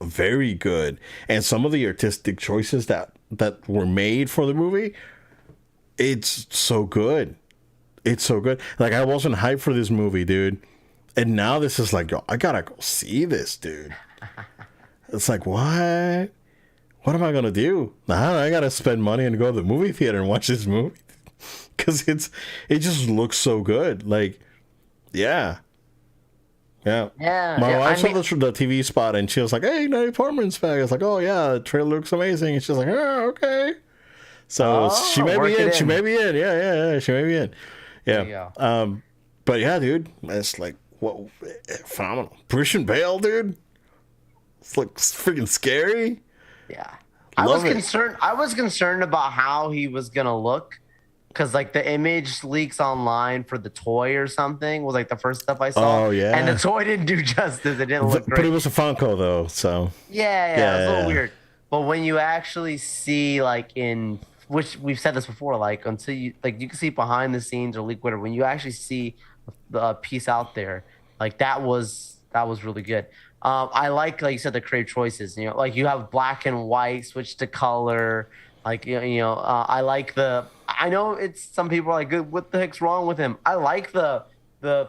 very good. And some of the artistic choices that were made for the movie, it's so good. It's so good. Like, I wasn't hyped for this movie, dude, and now this is like, yo, I gotta go see this, dude. It's like, what am I gonna do? I gotta spend money and go to the movie theater and watch this movie because it just looks so good. Like, yeah. My wife saw the TV spot and she was like, "Hey, Natalie Portman's back." I was like, "Oh yeah, the trailer looks amazing." And she's like, "Oh, okay." So she may be in. She may be in. Yeah. She may be in. Yeah. But yeah, dude, it's like, what, phenomenal. Christian Bale, dude. It's like freaking scary. Yeah. I was concerned about how he was gonna look. Because, like, the image leaks online for the toy or something was, like, the first stuff I saw. Oh, yeah. And the toy didn't do justice. It didn't look great. But it was a Funko, though, so. Yeah, it was a little weird. But when you actually see, like, which we've said this before, like, until you can see behind the scenes or leak whatever, when you actually see the piece out there, like, that was really good. I like you said, the creative choices. Like, you have black and white, switch to color. Like, I like I know it's some people are like, what the heck's wrong with him? I like the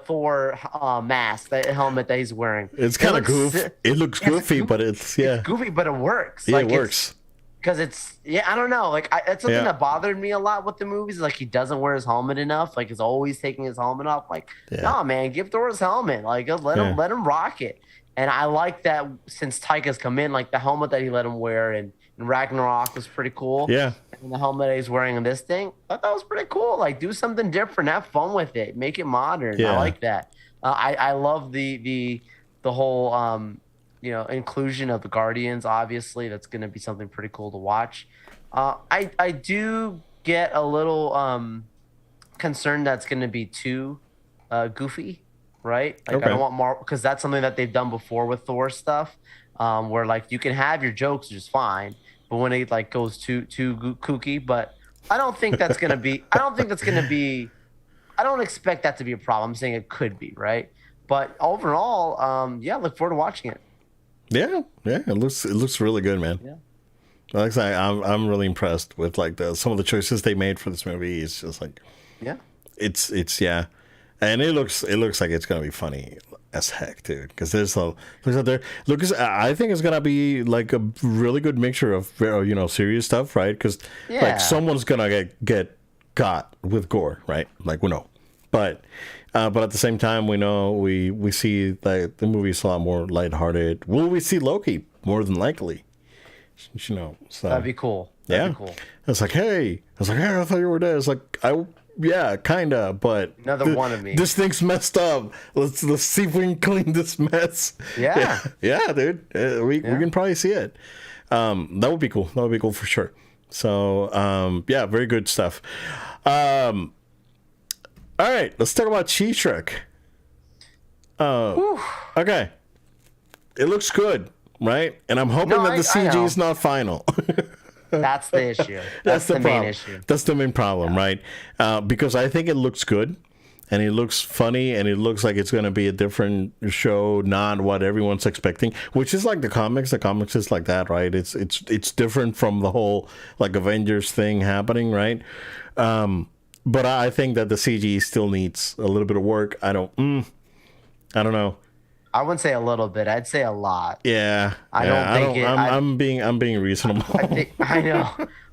Thor mask, that helmet that he's wearing. It's kind of goofy. It looks goofy, but it's goofy, but it works. Yeah, it works. Because I don't know. Like, it's something that bothered me a lot with the movies. Is like, he doesn't wear his helmet enough. Like, he's always taking his helmet off. Like, no, man, give Thor his helmet. Like, let him rock it. And I like that since Taika's come in, like the helmet that he let him wear and Ragnarok was pretty cool. Yeah. And the helmet he's wearing in this thing, I thought that was pretty cool. Like, do something different, have fun with it, make it modern. Yeah. I like that. I love the whole inclusion of the Guardians. Obviously, that's going to be something pretty cool to watch. I do get a little concerned that's going to be too goofy, right? Like, I don't want more, because that's something that they've done before with Thor stuff, where like you can have your jokes just fine, but when it like goes too kooky. But I don't think that's going to be. I don't expect that to be a problem. I'm saying it could be, right? But overall, look forward to watching it. Yeah, it looks really good, man. Yeah. Like I say, I'm really impressed with like some of the choices they made for this movie. It's just like, it's and it looks like it's gonna be funny as heck, dude. Because there's looks out there. I think it's gonna be like a really good mixture of serious stuff, right? Because like someone's gonna get got with gore, right? Like we know, but at the same time, we know we see that the movie's a lot more lighthearted. Will we see Loki? More than likely. So that'd be cool. That'd be cool. It's like, hey, I thought you were dead. It's like, kinda, but another one of me. This thing's messed up. Let's see if we can clean this mess. Yeah, dude. We can probably see it. That would be cool. That would be cool for sure. So, very good stuff. All right, let's talk about She-Shrek. Okay, it looks good. Right, and I'm hoping that the CG is not final. That's the issue. That's the main issue. That's the main problem, right? Because I think it looks good, and it looks funny, and it looks like it's going to be a different show, not what everyone's expecting. Which is like the comics. The comics is like that, right? It's different from the whole like Avengers thing happening, right? But I think that the CG still needs a little bit of work. I don't know. I wouldn't say a little bit. I'd say a lot. Yeah. I'm being reasonable. I know.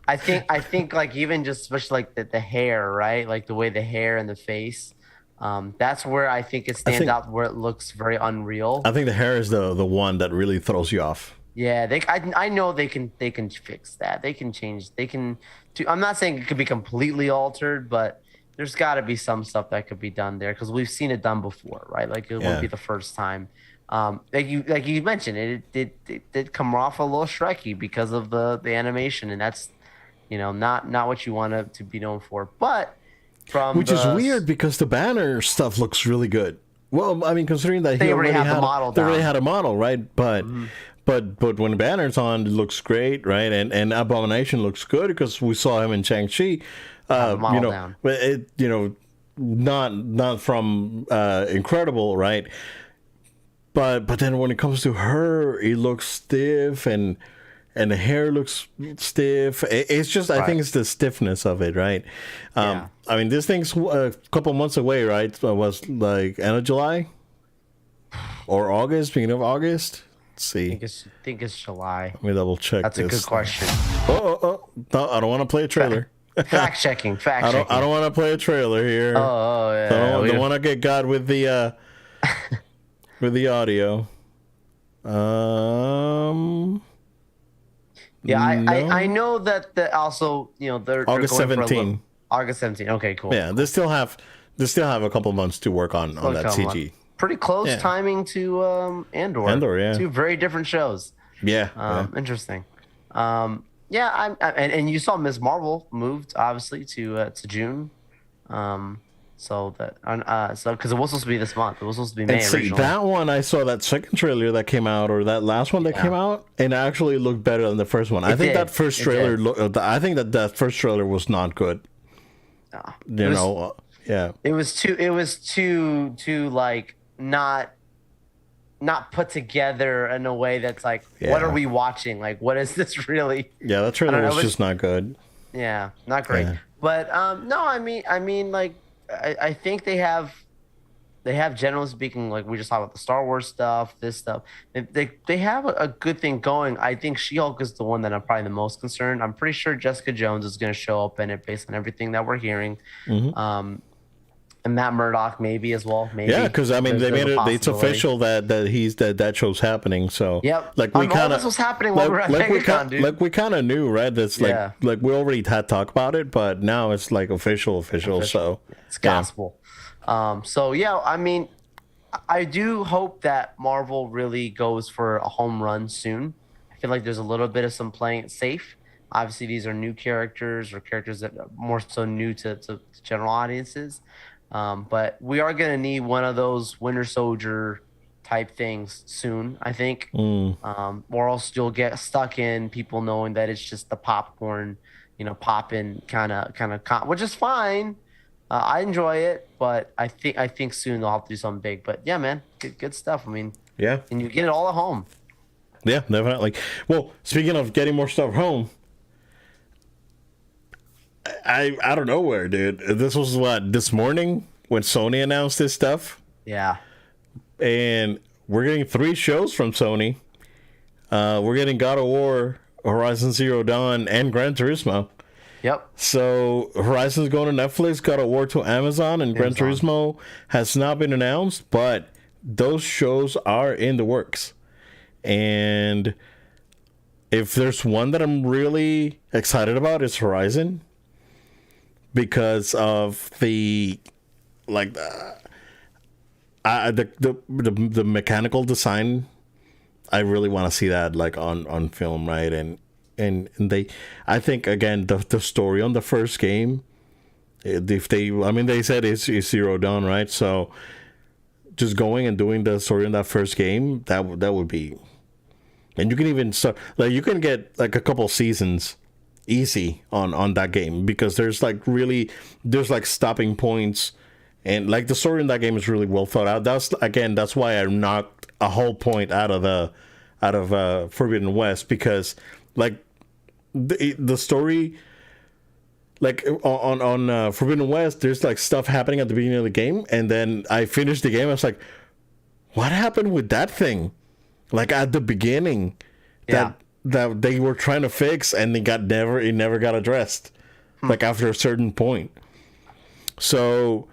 I think like even just especially like the hair, right? Like the way the hair and the face. That's where I think it stands out, where it looks very unreal. I think the hair is the one that really throws you off. Yeah, I know they can fix that. They can change. I'm not saying it could be completely altered, but there's got to be some stuff that could be done there, because we've seen it done before, right? Like it wouldn't be the first time. Like you mentioned, it did come off a little Shrekky because of the animation, and that's not what you want it to be known for. But which is weird, because the banner stuff looks really good. Well, I mean, considering that they already had the model, they already had a model, right? But but when the banner's on, it looks great, right? And Abomination looks good because we saw him in Shang-Chi. Down. Not from Incredible, right? But then when it comes to her, it looks stiff, and the hair looks stiff. It's just, I think it's the stiffness of it, right? I mean, this thing's a couple months away, right? So it was like end of July or August, beginning of August. Let's see. I think it's July. Let me double check. That's a good question. Oh! No, I don't want to play a trailer. Fact checking. I don't want to play a trailer here. Oh yeah. I don't want to get God with the with the audio. I know that also they're August 17. August 17. Okay, cool. Yeah, they still have a couple months to work on that CG. Pretty close timing to Andor. Andor, yeah. Two very different shows. Yeah. Interesting. And you saw Ms. Marvel moved obviously to June. So because it was supposed to be this month. It was supposed to be May originally. That one, I saw that second trailer that came out, or that last one that came out, and it actually looked better than the first one. I think that first trailer that first trailer was not good. It was too like not put together in a way that's like, what are we watching? Like, what is this really? Yeah, that trailer was just not good. Yeah, not great. Yeah. But no, I mean, like, I think they have, generally speaking, like we just talked about the Star Wars stuff, this stuff. They have a good thing going. I think She-Hulk is the one that I'm probably the most concerned. I'm pretty sure Jessica Jones is going to show up in it based on everything that we're hearing. And Matt Murdock maybe as well. Maybe. Yeah, because I mean they made it. It's possibility. official that show's happening. So Yep. like we All kind this of was happening while we were at MegaCon, dude. like we kind of knew, right? That's Yeah. like we already had talked about it, but now it's like official. So It's gospel. So yeah, I mean, I do hope that Marvel really goes for a home run soon. I feel like there's a little bit of some playing it safe. Obviously, these are new characters or characters that are more so new to general audiences. But we are going to need one of those Winter Soldier type things soon, I think. Or else you'll get stuck in people knowing that it's just the popcorn, popping kind of, which is fine. I enjoy it, but I think soon they'll have to do something big. But yeah, man, good stuff. I mean, yeah, and you get it all at home. Yeah, definitely. Well, speaking of getting more stuff home, I don't know where, dude. This was this morning when Sony announced this stuff. Yeah. And we're getting 3 shows from Sony. We're getting God of War, Horizon Zero Dawn, and Gran Turismo. Yep. So Horizon's going to Netflix, God of War to Amazon, and Gran Turismo has not been announced, but those shows are in the works. And if there's one that I'm really excited about, it's Horizon. Because of the mechanical design, I really want to see that like on film, right? And they, I think again the story on the first game, if they said it's Zero Dawn, right? So just going and doing the story on that first game, that would be, and you can even start like you can get like a couple seasons easy on that game because there's like stopping points. And like the story in that game is really well thought out. That's why I knocked a whole point out of Forbidden West, because like the story, like on Forbidden West, there's like stuff happening at the beginning of the game, and then I finished the game. I was like, what happened with that thing? Like at the beginning, that they were trying to fix, and it never got addressed. Like after a certain point, so.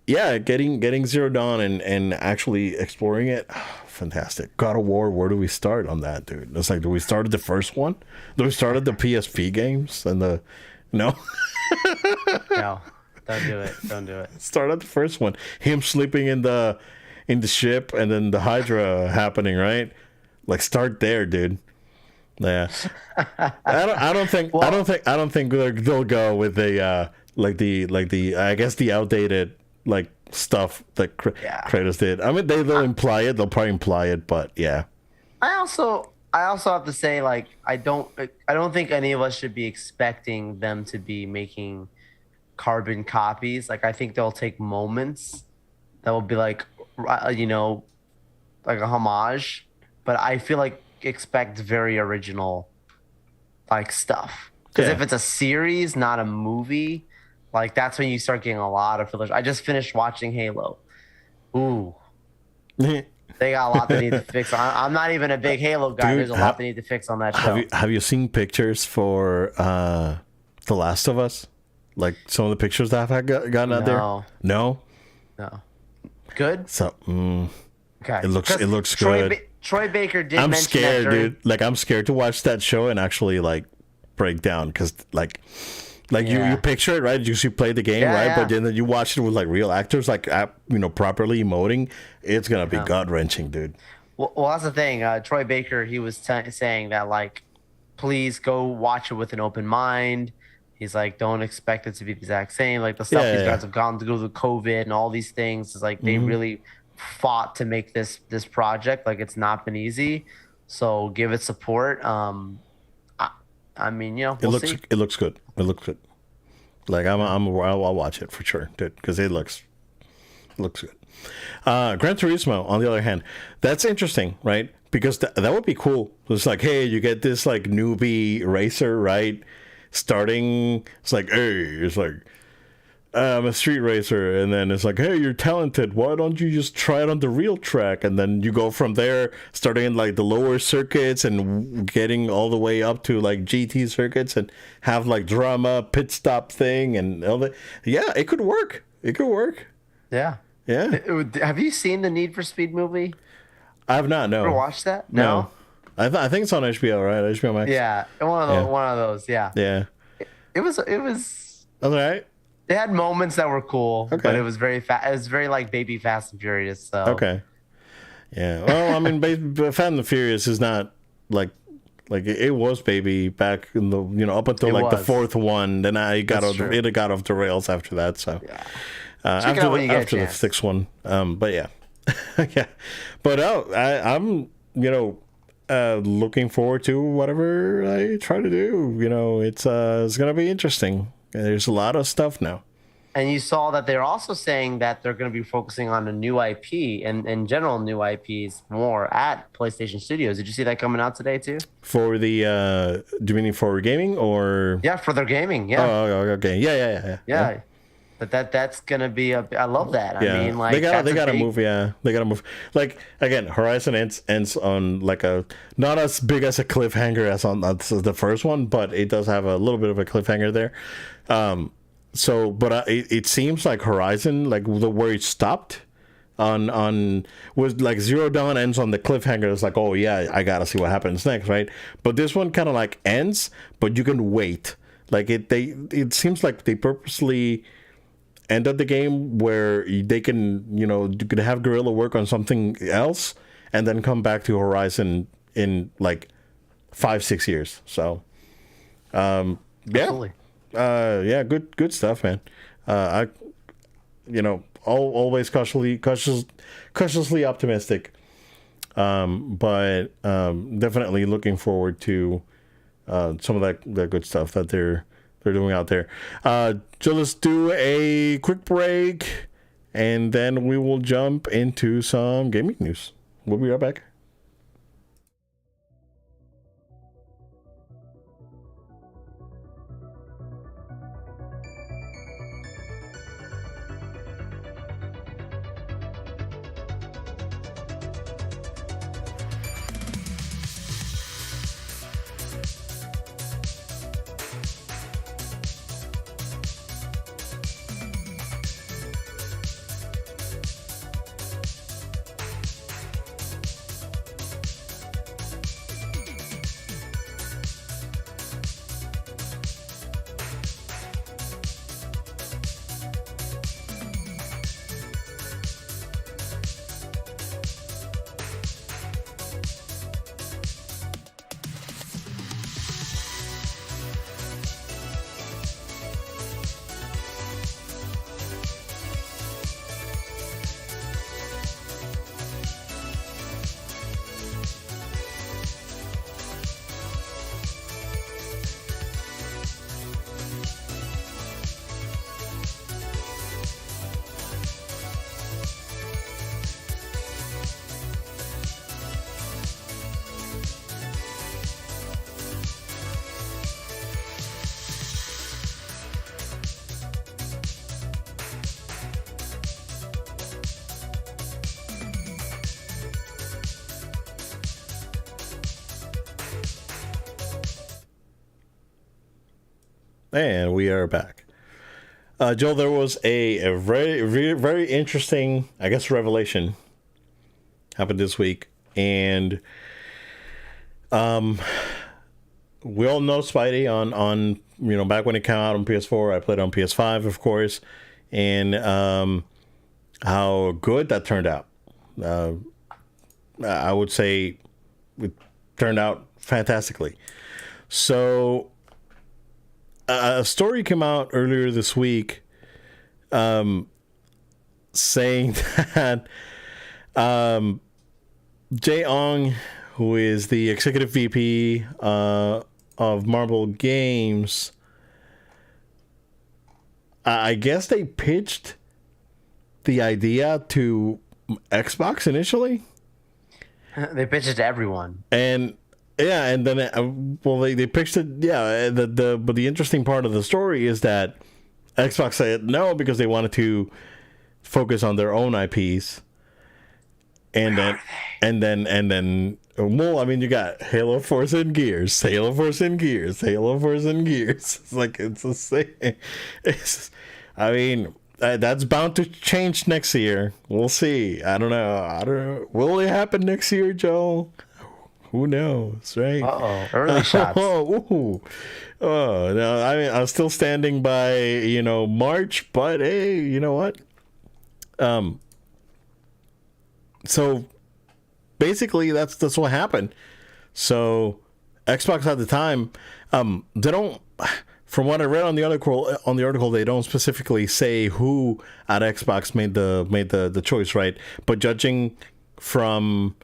Yeah, getting Zero Dawn and actually exploring it, fantastic. God of War, where do we start on that, dude? It's like, do we start at the first one? Do we start at the PSP games and the no? No, don't do it. Start at the first one. Him sleeping in the ship, and then the Hydra happening, right? Like start there, dude. Yeah, I don't think they'll go with the I guess the outdated like stuff that Kratos did. I mean, they'll imply it. They'll probably imply it, but yeah. I also have to say, like, I don't think any of us should be expecting them to be making carbon copies. Like, I think they'll take moments that will be like a homage, but I feel like expect very original like stuff. Because if it's a series, not a movie, like that's when you start getting a lot of fillers. I just finished watching Halo. Ooh. They got a lot they need to fix. I'm not even a big Halo guy. Dude, there's a lot they need to fix on that show. Have you seen pictures for The Last of Us? Like some of the pictures that have gotten out there? No? No. Good? So, okay. It looks good. Troy Baker did I'm mention scared, that dude. Like, I'm scared to watch that show and actually, like, break down. Because, you picture it, right? You play the game, right? Yeah. But then you watch it with, like, real actors, like, properly emoting. It's going to be gut-wrenching, dude. Well, that's the thing. Troy Baker, he was saying that, like, please go watch it with an open mind. He's like, don't expect it to be the exact same. Like, the stuff these guys have gone through with COVID and all these things is, like, they really fought to make this project. Like, it's not been easy. So give it support. I mean, we'll see. It looks good. It looks good. Like, I'll watch it for sure, dude, because it looks good. Gran Turismo, on the other hand, that's interesting, right? Because that would be cool. It's like, hey, you get this like newbie racer, right? Starting, it's like, hey, it's like, I'm a street racer, and then it's like, hey, you're talented. Why don't you just try it on the real track? And then you go from there, starting in like the lower circuits and getting all the way up to like GT circuits, and have like drama pit stop thing and all that. Yeah, it could work. It could work. Yeah. Yeah. Have you seen the Need for Speed movie? I have not. No. Ever watched that? No. I think it's on HBO, right? HBO Max. Yeah, one of those. Yeah. Yeah. It was. All right. They had moments that were cool, Okay. but it was very fast. It was very like Baby Fast and Furious. So Okay. Yeah. Well, I mean, Fast and the Furious is not like it was Baby back in the up until the fourth one. Then it got off the rails after that. So yeah. After the sixth one. But yeah. Yeah. But I'm looking forward to whatever I try to do. It's gonna be interesting. There's a lot of stuff now. And you saw that they're also saying that they're going to be focusing on a new IP and in general new IPs more at PlayStation Studios. Did you see that coming out today too? For the do you mean for gaming or? Yeah, for their gaming. Yeah. Oh, okay. Yeah. But that's gonna be I love that. Yeah. I mean, like they gotta move. Yeah, they gotta move. Like again, Horizon ends on like a not as big as a cliffhanger as on the first one, but it does have a little bit of a cliffhanger there. But it seems like Horizon, like where it stopped on was like Zero Dawn ends on the cliffhanger. It's like, oh yeah, I gotta see what happens next, right? But this one kind of like ends, but you can wait. Like it seems like they purposely ended the game where they can, you could have Guerrilla work on something else and then come back to Horizon in like 5-6 years. So, yeah. Absolutely. Good stuff, man. Always cautiously optimistic. But definitely looking forward to some of that good stuff that they're doing out there. So let's do a quick break, and then we will jump into some gaming news. We'll be right back. And we are back. Joel, there was a very, very, very interesting, I guess, revelation happened this week. And we all know Spidey on back when it came out on PS4. I played on PS5, of course. And how good that turned out. I would say it turned out fantastically. So a story came out earlier this week saying that Jae Ong, who is the executive VP of Marvel Games, I guess they pitched the idea to Xbox initially. They pitched it to everyone. And yeah, and then they pitched it. Yeah, but the interesting part of the story is that Xbox said no because they wanted to focus on their own IPs. And then well, I mean, you got Halo, Force, and Gears, Halo, Force, and Gears, Halo, Force, and Gears. It's like it's the same. I mean, That's bound to change next year. We'll see. I don't know. Will it happen next year, Joe? Who knows, right? Early shots. Oh, no, I mean, I'm still standing by, March, but hey, you know what? So basically that's what happened. So Xbox at the time, they don't, from what I read on the article, they don't specifically say who at Xbox made the choice, right? But judging from,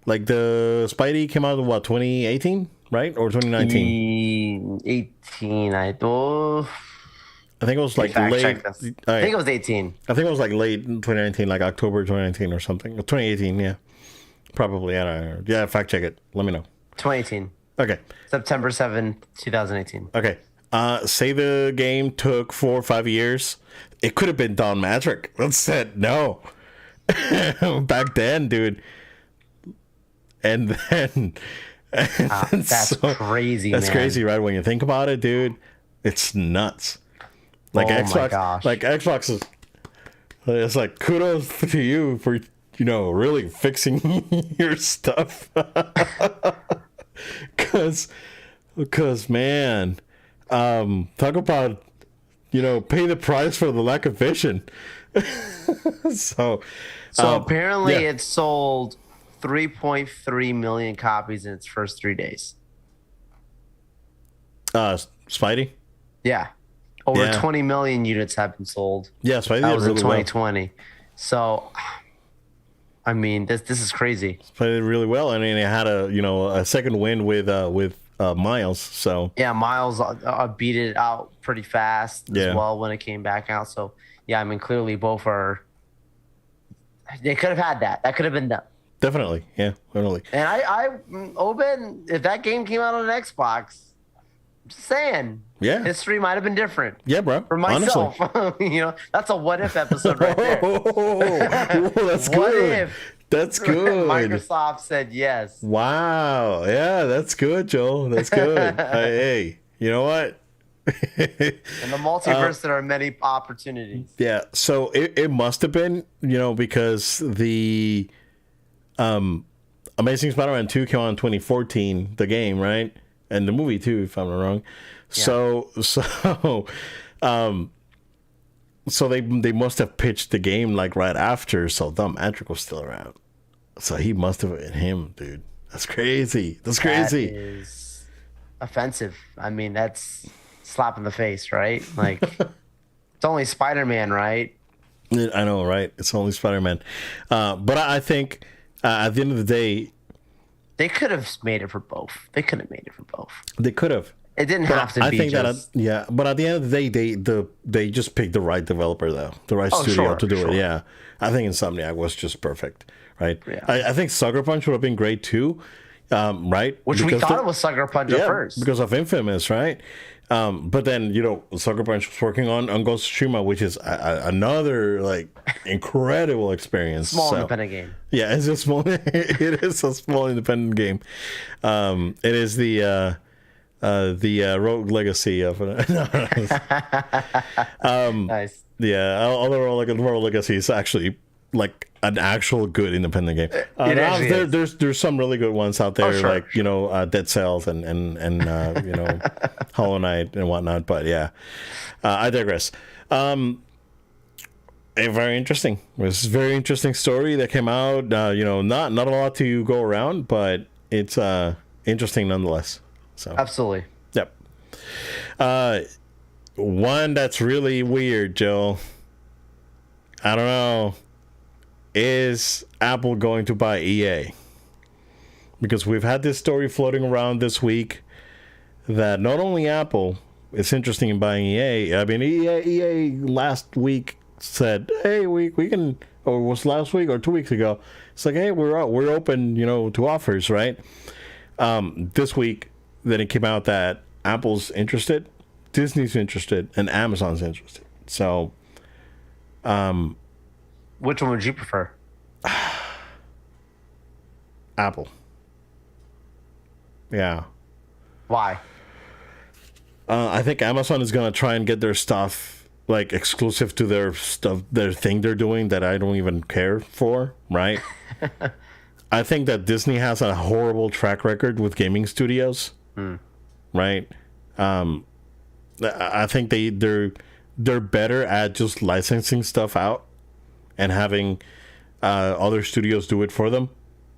like, the Spidey came out in what, 2018, right? Or 2019? 18, I thought. I think it was like late. I think it was 18. I think it was like late 2019, like October 2019 or something. 2018, yeah. Probably. I don't know. Yeah, fact check it. Let me know. 2018. Okay. September 7th, 2018. Okay. Say the game took 4 or 5 years. It could have been Don Matrick. Let's said no. Back then, dude. And then that's crazy. That's crazy, right? When you think about it, dude, it's nuts. Like, Xbox, my gosh. like Xbox is, it's like, kudos to you for, really fixing your stuff. Cause man, talk about, pay the price for the lack of vision. So apparently it sold 3.3 million copies in its first 3 days. Spidey? Yeah. Over 20 million units have been sold. Yeah, Spidey that was really in 2020. Well. So, I mean, this is crazy. Played it really well. I mean, it had a second win with Miles. So yeah, Miles beat it out pretty fast as well when it came back out. So yeah, I mean, clearly both are. They could have had that. That could have been done. Definitely, yeah, definitely. And Oben, if that game came out on an Xbox, I'm just saying. Yeah. History might have been different. Yeah, bro. For myself. That's a what if episode right there. That's good. What if? That's good. Microsoft said yes. Wow. Yeah, that's good, Joel. That's good. Hey, you know what? In the multiverse, there are many opportunities. Yeah. So it must have been, because the Amazing Spider-Man 2 came out in 2014, the game, right? And the movie too, if I'm not wrong. Yeah. So they must have pitched the game like right after. So Don Matrick was still around. So he must have been him, dude. That's crazy. That's crazy. That is offensive. I mean, that's slap in the face, right? Like, it's only Spider-Man, right? I know, right? It's only Spider-Man. But I think at the end of the day, they could have made it for both. They could have made it for both. They could have. It didn't have to be. I think just... but at the end of the day, they just picked the right developer, though, the right studio to do it. Yeah, I think Insomniac was just perfect, right? Yeah. I think Sucker Punch would have been great too, right? Which we thought it was Sucker Punch at first because of Infamous, right? But then Sucker Punch was working on Ghost of Tsushima, which is another like incredible experience. Small independent game. Yeah, it's a small. It is a small independent game. It is the Rogue Legacy of it. Nice. Yeah, although Rogue Legacy is actually like an actual good independent game. There's some really good ones out there, like Dead Cells and Hollow Knight and whatnot. But yeah, I digress. Very interesting. It was a very interesting story that came out. Not a lot to go around, but it's interesting nonetheless. So absolutely. Yep. One that's really weird, Joe. I don't know. Is Apple going to buy EA? Because we've had this story floating around this week that not only Apple is interested in buying EA. I mean, EA last week said, "Hey, we can," or was last week or 2 weeks ago. It's like, "Hey, we're open, to offers," right? This week, then it came out that Apple's interested, Disney's interested, and Amazon's interested. So, which one would you prefer? Apple. Yeah. Why? I think Amazon is going to try and get their stuff like exclusive to their stuff, their thing they're doing that I don't even care for, right? I think that Disney has a horrible track record with gaming studios, right? I think they're better at just licensing stuff out and having other studios do it for them,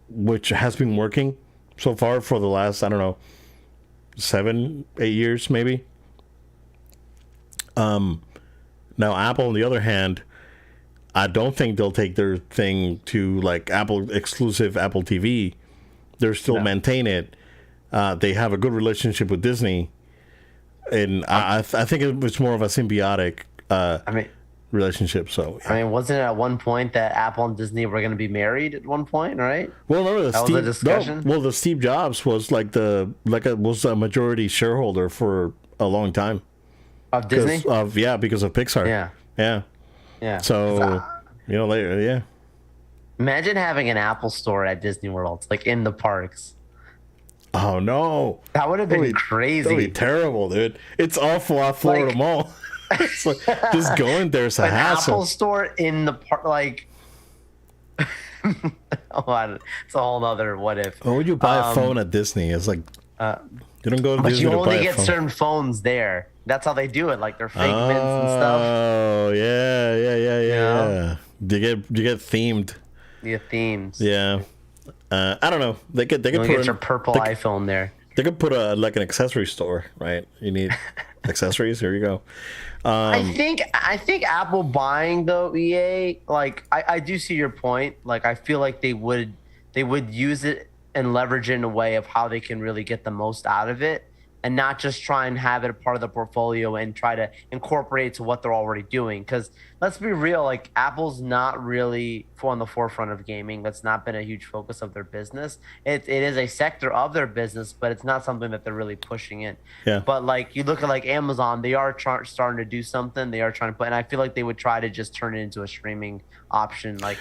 which has been working so far for the last, I don't know, 7-8 years maybe. Now Apple, on the other hand, I don't think they'll take their thing to like Apple exclusive Apple TV. They're still maintain it. They have a good relationship with Disney, and I think it was more of a symbiotic relationship. So I mean, wasn't it at one point that Apple and Disney were going to be married at one point, right? Well, remember that was a discussion. No, well, the Steve Jobs was was a majority shareholder for a long time of Disney. Because of Pixar. Yeah. So later, yeah. Imagine having an Apple store at Disney World, like in the parks. Oh no, that would have been crazy. That'd be terrible, dude. It's awful off Florida Mall. It's like, just going there's a hassle. Apple store in the park, like. It's a whole other what if. Or would you buy a phone at Disney? It's like you don't go to Disney. But you only get certain phones there. That's how they do it. Like they're fake mints and stuff. Oh yeah. Do you get themed? Yeah, themes. Yeah. I don't know. They could put your purple iPhone there. They could put an accessory store, right? You need accessories. Here you go. I think Apple buying though EA, like I do see your point. Like I feel like they would use it and leverage it in a way of how they can really get the most out of it, and not just try and have it a part of the portfolio and try to incorporate it to what they're already doing. Because let's be real, like Apple's not really on the forefront of gaming. That's not been a huge focus of their business. It is a sector of their business, but it's not something that they're really pushing in. Yeah. But like you look at like Amazon, they are starting to do something. They are trying to put, and I feel like they would try to just turn it into a streaming option, like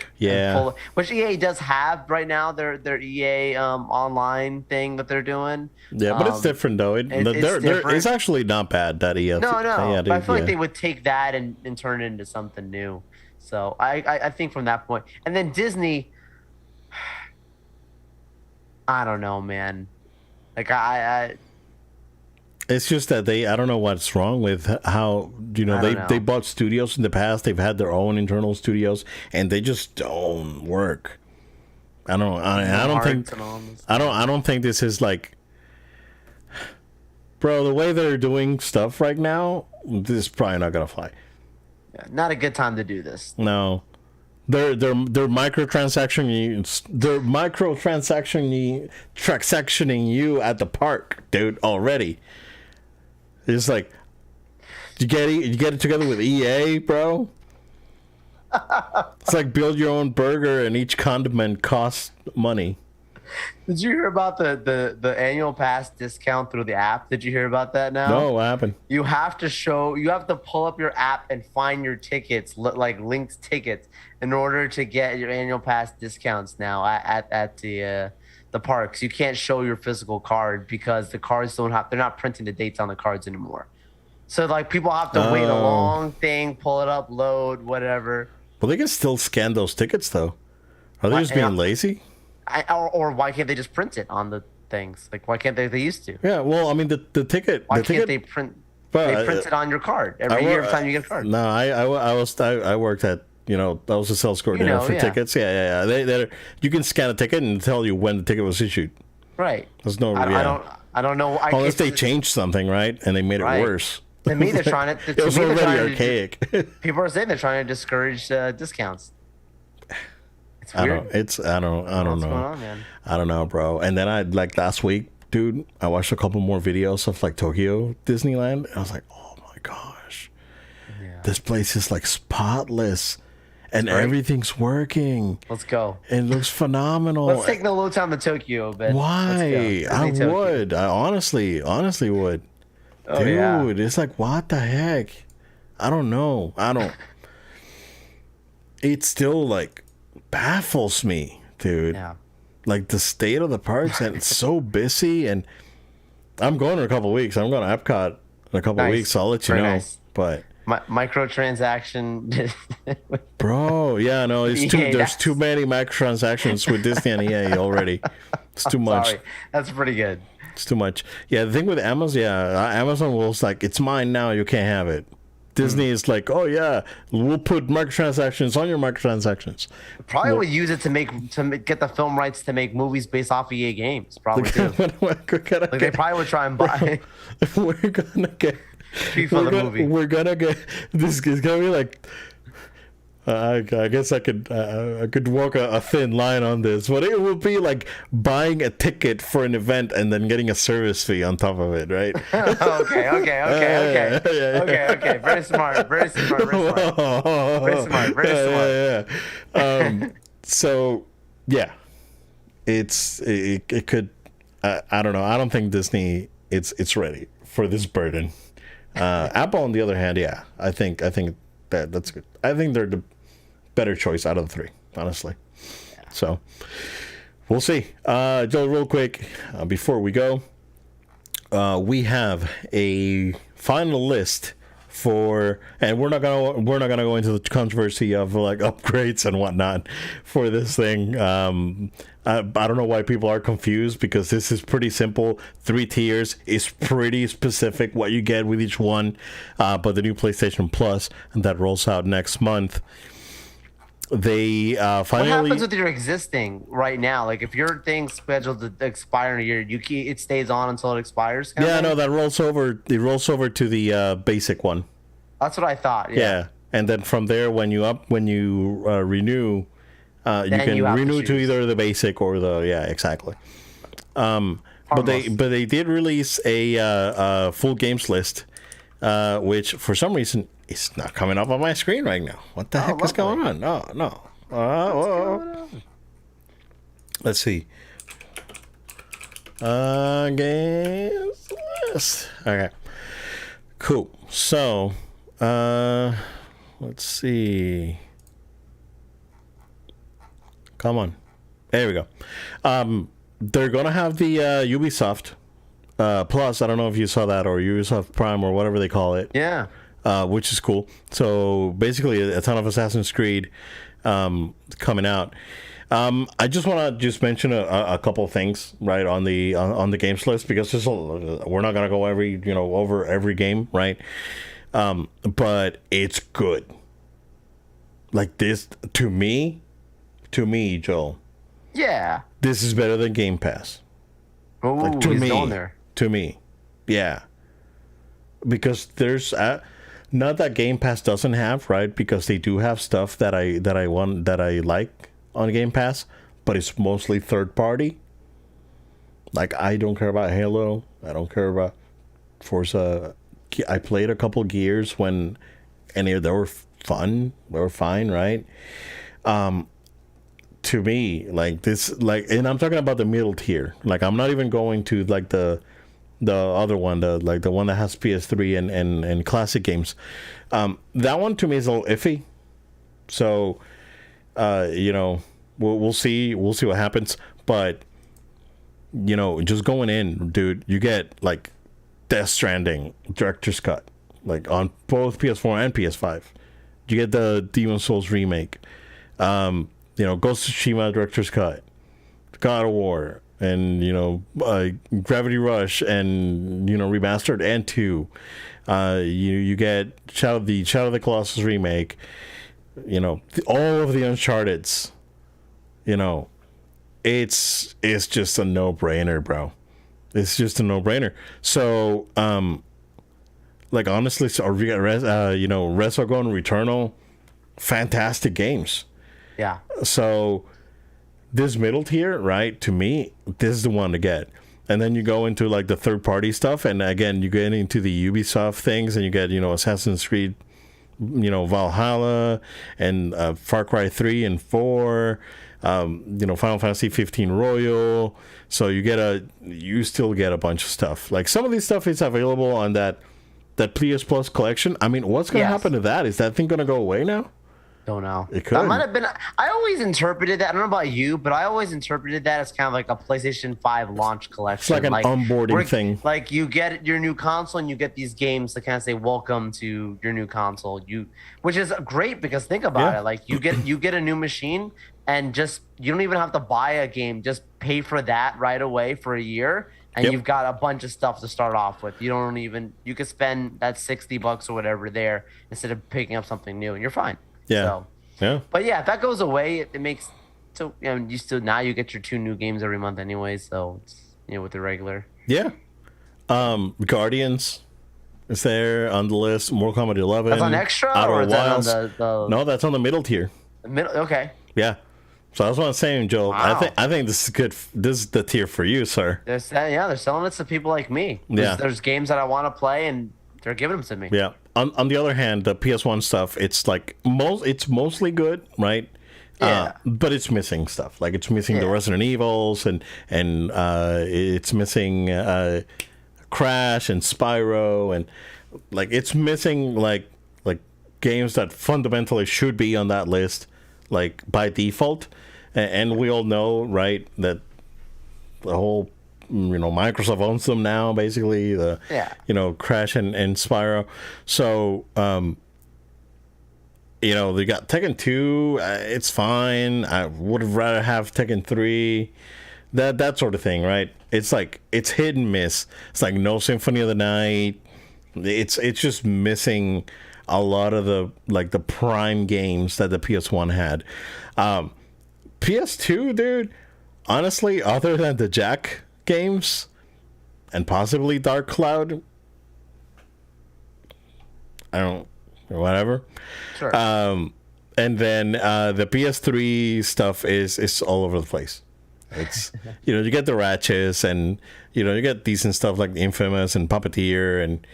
which EA does have right now. Their EA online thing that they're doing. Yeah, but it's different though. It's actually not bad that EA. No. But I feel like they would take that and turn it into something new. So I think from that point, and then Disney, I don't know, man. Like it's just that I don't know what's wrong with how they bought studios in the past. They've had their own internal studios, and they just don't work. I don't think this is like, bro. The way they're doing stuff right now, this is probably not gonna fly. Yeah, not a good time to do this. No, they're microtransactioning you at the park, dude. Already. It's like, you get it together with EA, bro. It's like build your own burger and each condiment costs money. Did you hear about the annual pass discount through the app? Did you hear about that now? No, what happened? You have to pull up your app and find your tickets, like linked tickets, in order to get your annual pass discounts now at the parks. You can't show your physical card because the cards they're not printing the dates on the cards anymore. So like people have to wait a long thing, pull it up, load, whatever. Well, they can still scan those tickets though. Are they just being lazy? Or why can't they just print it on the things? Like why can't they used to? Yeah, well, I mean the ticket. Why can't they print? They print it on your card every time you get a card. No, I worked at. I was a sales coordinator for tickets. Yeah. You can scan a ticket and tell you when the ticket was issued. Right. There's no. I don't know. Unless they changed something, right, and they made it worse. To me, they're trying to. It was already archaic. People are saying they're trying to discourage discounts. It's weird. I don't know. What's going on, man? I don't know, bro. And then last week, dude, I watched a couple more videos of like Tokyo Disneyland. And I was like, oh my gosh, this place is like spotless. And everything's working. Let's go. It looks phenomenal. Let's take the low time to Tokyo, Ben. Why? I would. I honestly would. Oh, dude, it's like, what the heck? I don't know. It still like baffles me, dude. Yeah. Like the state of the parks, and it's so busy. And I'm going in a couple of weeks. I'm going to Epcot in a couple of weeks. So I'll let you know. Nice. But Microtransaction. Bro, yeah, no, it's too. EA, There's too many microtransactions with Disney and EA already. It's too much. Sorry, that's pretty good. It's too much. Yeah, the thing with Amazon, Amazon was like, it's mine now. You can't have it. Disney is like, oh yeah, we'll put microtransactions on your microtransactions. Probably will use it to get the film rights to make movies based off EA games. Probably too. They probably would try and buy. We're gonna get. We're gonna get. This is gonna be like. I guess I could walk a thin line on this, but it would be like buying a ticket for an event and then getting a service fee on top of it, right? Okay. Very smart. So yeah, it could. I don't know. I don't think Disney it's ready for this burden. Apple, on the other hand, yeah, I think that's good. I think they're the better choice out of the three, honestly. Yeah. So we'll see. Joe, real quick, before we go, we have a final list for, and we're not gonna go into the controversy of like upgrades and whatnot for this thing. I don't know why people are confused, because this is pretty simple. 3 tiers is pretty specific what you get with each one. But the new PlayStation Plus, and that rolls out next month. They finally. What happens with your existing right now? Like if your thing's scheduled to expire in a year, it stays on until it expires. Yeah, no, that rolls over. It rolls over to the basic one. That's what I thought. Yeah, and then from there, when you renew. You can renew to either the basic or the exactly. But they did release a full games list, which for some reason is not coming up on my screen right now. What the heck is going on? No. Let's see. Games list. Okay. Cool. So, let's see. Come on. There we go. They're going to have the Ubisoft Plus. I don't know if you saw that, or Ubisoft Prime, or whatever they call it. Yeah. Which is cool. So basically a ton of Assassin's Creed coming out. I just want to mention a couple of things right on the games list, because we're not going to go over every game, right? But it's good. Like this, to me, Joel. Yeah. This is better than Game Pass. Oh, like, he's going there. To me, yeah. Because there's not that Game Pass doesn't have, right? Because they do have stuff that I like on Game Pass, but it's mostly third party. Like, I don't care about Halo. I don't care about Forza. I played a couple Gears and they were fun. They were fine, right? To me, like this, and I'm talking about the middle tier. Like, I'm not even going to like the other one, the one that has PS3 and classic games. That one to me is a little iffy. So, we'll see what happens. But just going in, dude, you get like Death Stranding Director's Cut, like on both PS4 and PS5. You get the Demon's Souls remake. Ghost of Tsushima Director's Cut, God of War, and Gravity Rush, and remastered and 2. You get the Shadow of the Colossus remake. All of the Uncharted's. It's just a no-brainer, bro. It's just a no-brainer. So, honestly, Resogun, Returnal, fantastic games. Yeah. So this middle tier, right, to me, this is the one to get. And then you go into like the third party stuff, and again you get into the Ubisoft things, and you get Assassin's Creed, Valhalla, and Far Cry 3 and 4, Final Fantasy 15 Royal. So you still get a bunch of stuff. Like, some of this stuff is available on that PS Plus collection. I mean, what's gonna happen to that? Is that thing gonna go away now? Don't know. It could. That might have been. I always interpreted that. I don't know about you, but I always interpreted that as kind of like a PlayStation 5 launch collection. It's like an onboarding thing. Like you get your new console and you get these games to kind of say welcome to your new console. Which is great because think about it. Like you get a new machine and just you don't even have to buy a game. Just pay for that right away for a year. And you've got a bunch of stuff to start off with. You could spend that $60 or whatever there instead of picking up something new and you're fine. Yeah. So, yeah. But yeah, if that goes away, it makes so you get your 2 new games every month anyway. So it's with the regular. Yeah. Guardians is there on the list. Mortal Kombat 11. That's on extra or is that on the... No, that's on the middle tier. Okay. Yeah. So that's what I'm saying, Joel. Wow. I think this is good. This is the tier for you, sir. They're selling it to people like me. There's games that I want to play and they're giving them to me. Yeah. On the other hand, the PS1 stuff, it's like it's mostly good, right? Yeah. But it's missing stuff. Like it's missing the Resident Evils and it's missing Crash and Spyro and like it's missing like games that fundamentally should be on that list, like by default. And we all know, right, that the whole Microsoft owns them now, basically. Crash and Spyro. So, they got Tekken 2. It's fine. I would have rather have Tekken 3. That sort of thing, right? It's like it's hit and miss. It's like no Symphony of the Night. It's just missing a lot of the prime games that the PS1 had. PS2, dude. Honestly, other than the Jack games and possibly Dark Cloud, I don't whatever. Sure. And then the PS3 stuff is all over the place. It's you get the Ratchets and you get decent stuff like Infamous and Puppeteer and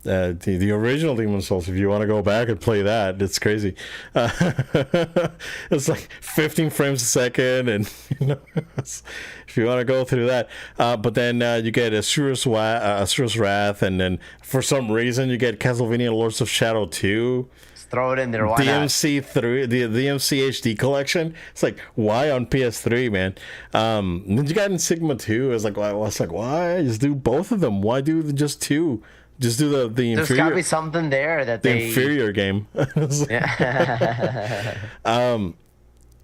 the original Demon's Souls, if you want to go back and play that, it's crazy. It's like 15 frames a second, and if you want to go through that. But then you get Asura's Wrath, and then for some reason you get Castlevania Lords of Shadow 2. Just throw it in there. Why DMC 3, the DMC HD collection. It's like, why on PS3, man? Then you got Insigma 2. It's like, why? Just do both of them. Why do just 2? Just do the inferior. There's got to be something there that the inferior game. I don't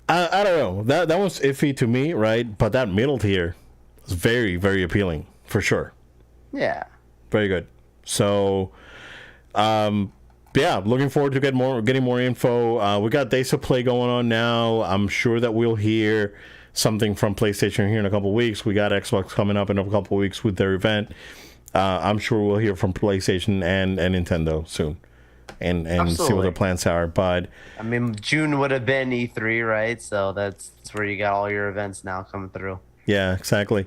know. That was iffy to me, right? But that middle tier is very, very appealing for sure. Yeah. Very good. So, looking forward to getting more info. We got Days of Play going on now. I'm sure that we'll hear something from PlayStation here in a couple of weeks. We got Xbox coming up in a couple of weeks with their event. I'm sure we'll hear from PlayStation and Nintendo soon and see what their plans are. But I mean, June would have been E3, right? So that's where you got all your events now coming through. Yeah, exactly.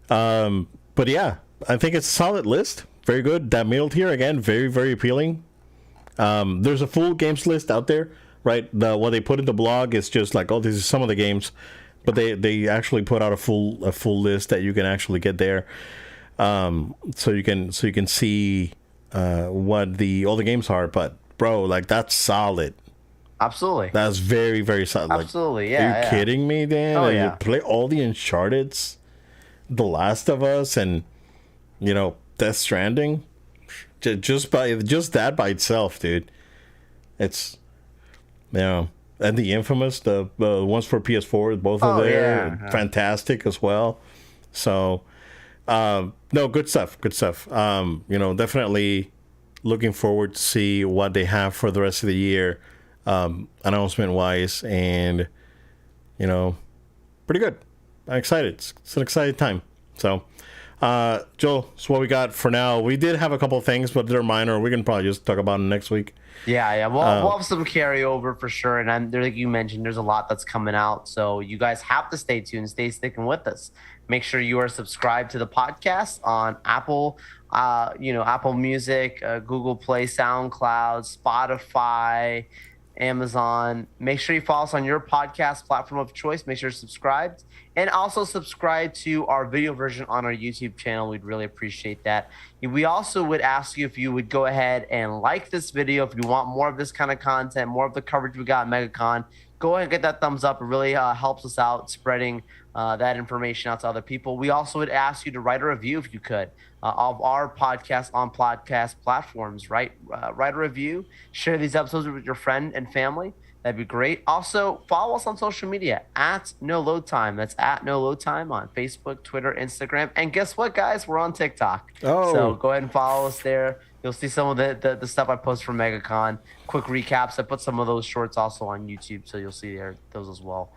But yeah, I think it's a solid list. Very good. That middle tier, again, very, very appealing. There's a full games list out there, right? What they put in the blog is just like, this is some of the games. But they actually put out a full list that you can actually get there. So you can see what all the games are, but bro, like that's solid. Absolutely. That's very, very solid. Absolutely, like, are you kidding me, Dan? Oh, yeah. You play all the Uncharted's, The Last of Us, and Death Stranding. Just that by itself, dude. It's and the Infamous, the ones for PS4, both are there. Yeah. Fantastic as well. So. No, good stuff. Definitely looking forward to see what they have for the rest of the year, announcement wise, and pretty good. I'm excited. It's an exciting time. So, Joel, that's what we got for now. We did have a couple of things, but they're minor. We can probably just talk about them next week. Yeah. We'll have some carryover for sure. And like you mentioned, there's a lot that's coming out. So you guys have to stay tuned, stay sticking with us. Make sure you are subscribed to the podcast on Apple, Apple Music, Google Play, SoundCloud, Spotify, Amazon. Make sure you follow us on your podcast platform of choice. Make sure you're subscribed. And also subscribe to our video version on our YouTube channel. We'd really appreciate that. We also would ask you if you would go ahead and like this video. If you want more of this kind of content, more of the coverage we got at MegaCon, go ahead and get that thumbs up. It really helps us out spreading that information out to other people. We also would ask you to write a review if you could of our podcast on podcast platforms. Write a review. Share these episodes with your friend and family. That'd be great. Also, follow us on social media at No Load Time. That's at No Load Time on Facebook, Twitter, Instagram. And guess what, guys? We're on TikTok. Oh. So go ahead and follow us there. You'll see some of the stuff I post from MegaCon. Quick recaps. I put some of those shorts also on YouTube, so you'll see those as well.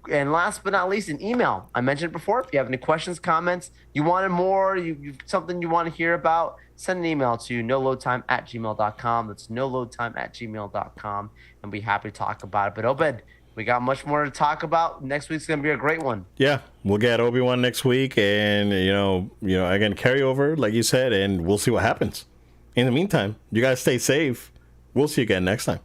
And last but not least, an email. I mentioned it before. If you have any questions, comments, you wanted more, you something you want to hear about, send an email to noloadtime@gmail.com. That's noloadtime@gmail.com, and be happy to talk about it. But Obed, we got much more to talk about. Next week's gonna be a great one. Yeah, we'll get Obi-Wan next week, and again, carry over like you said, and we'll see what happens. In the meantime, you guys stay safe. We'll see you again next time.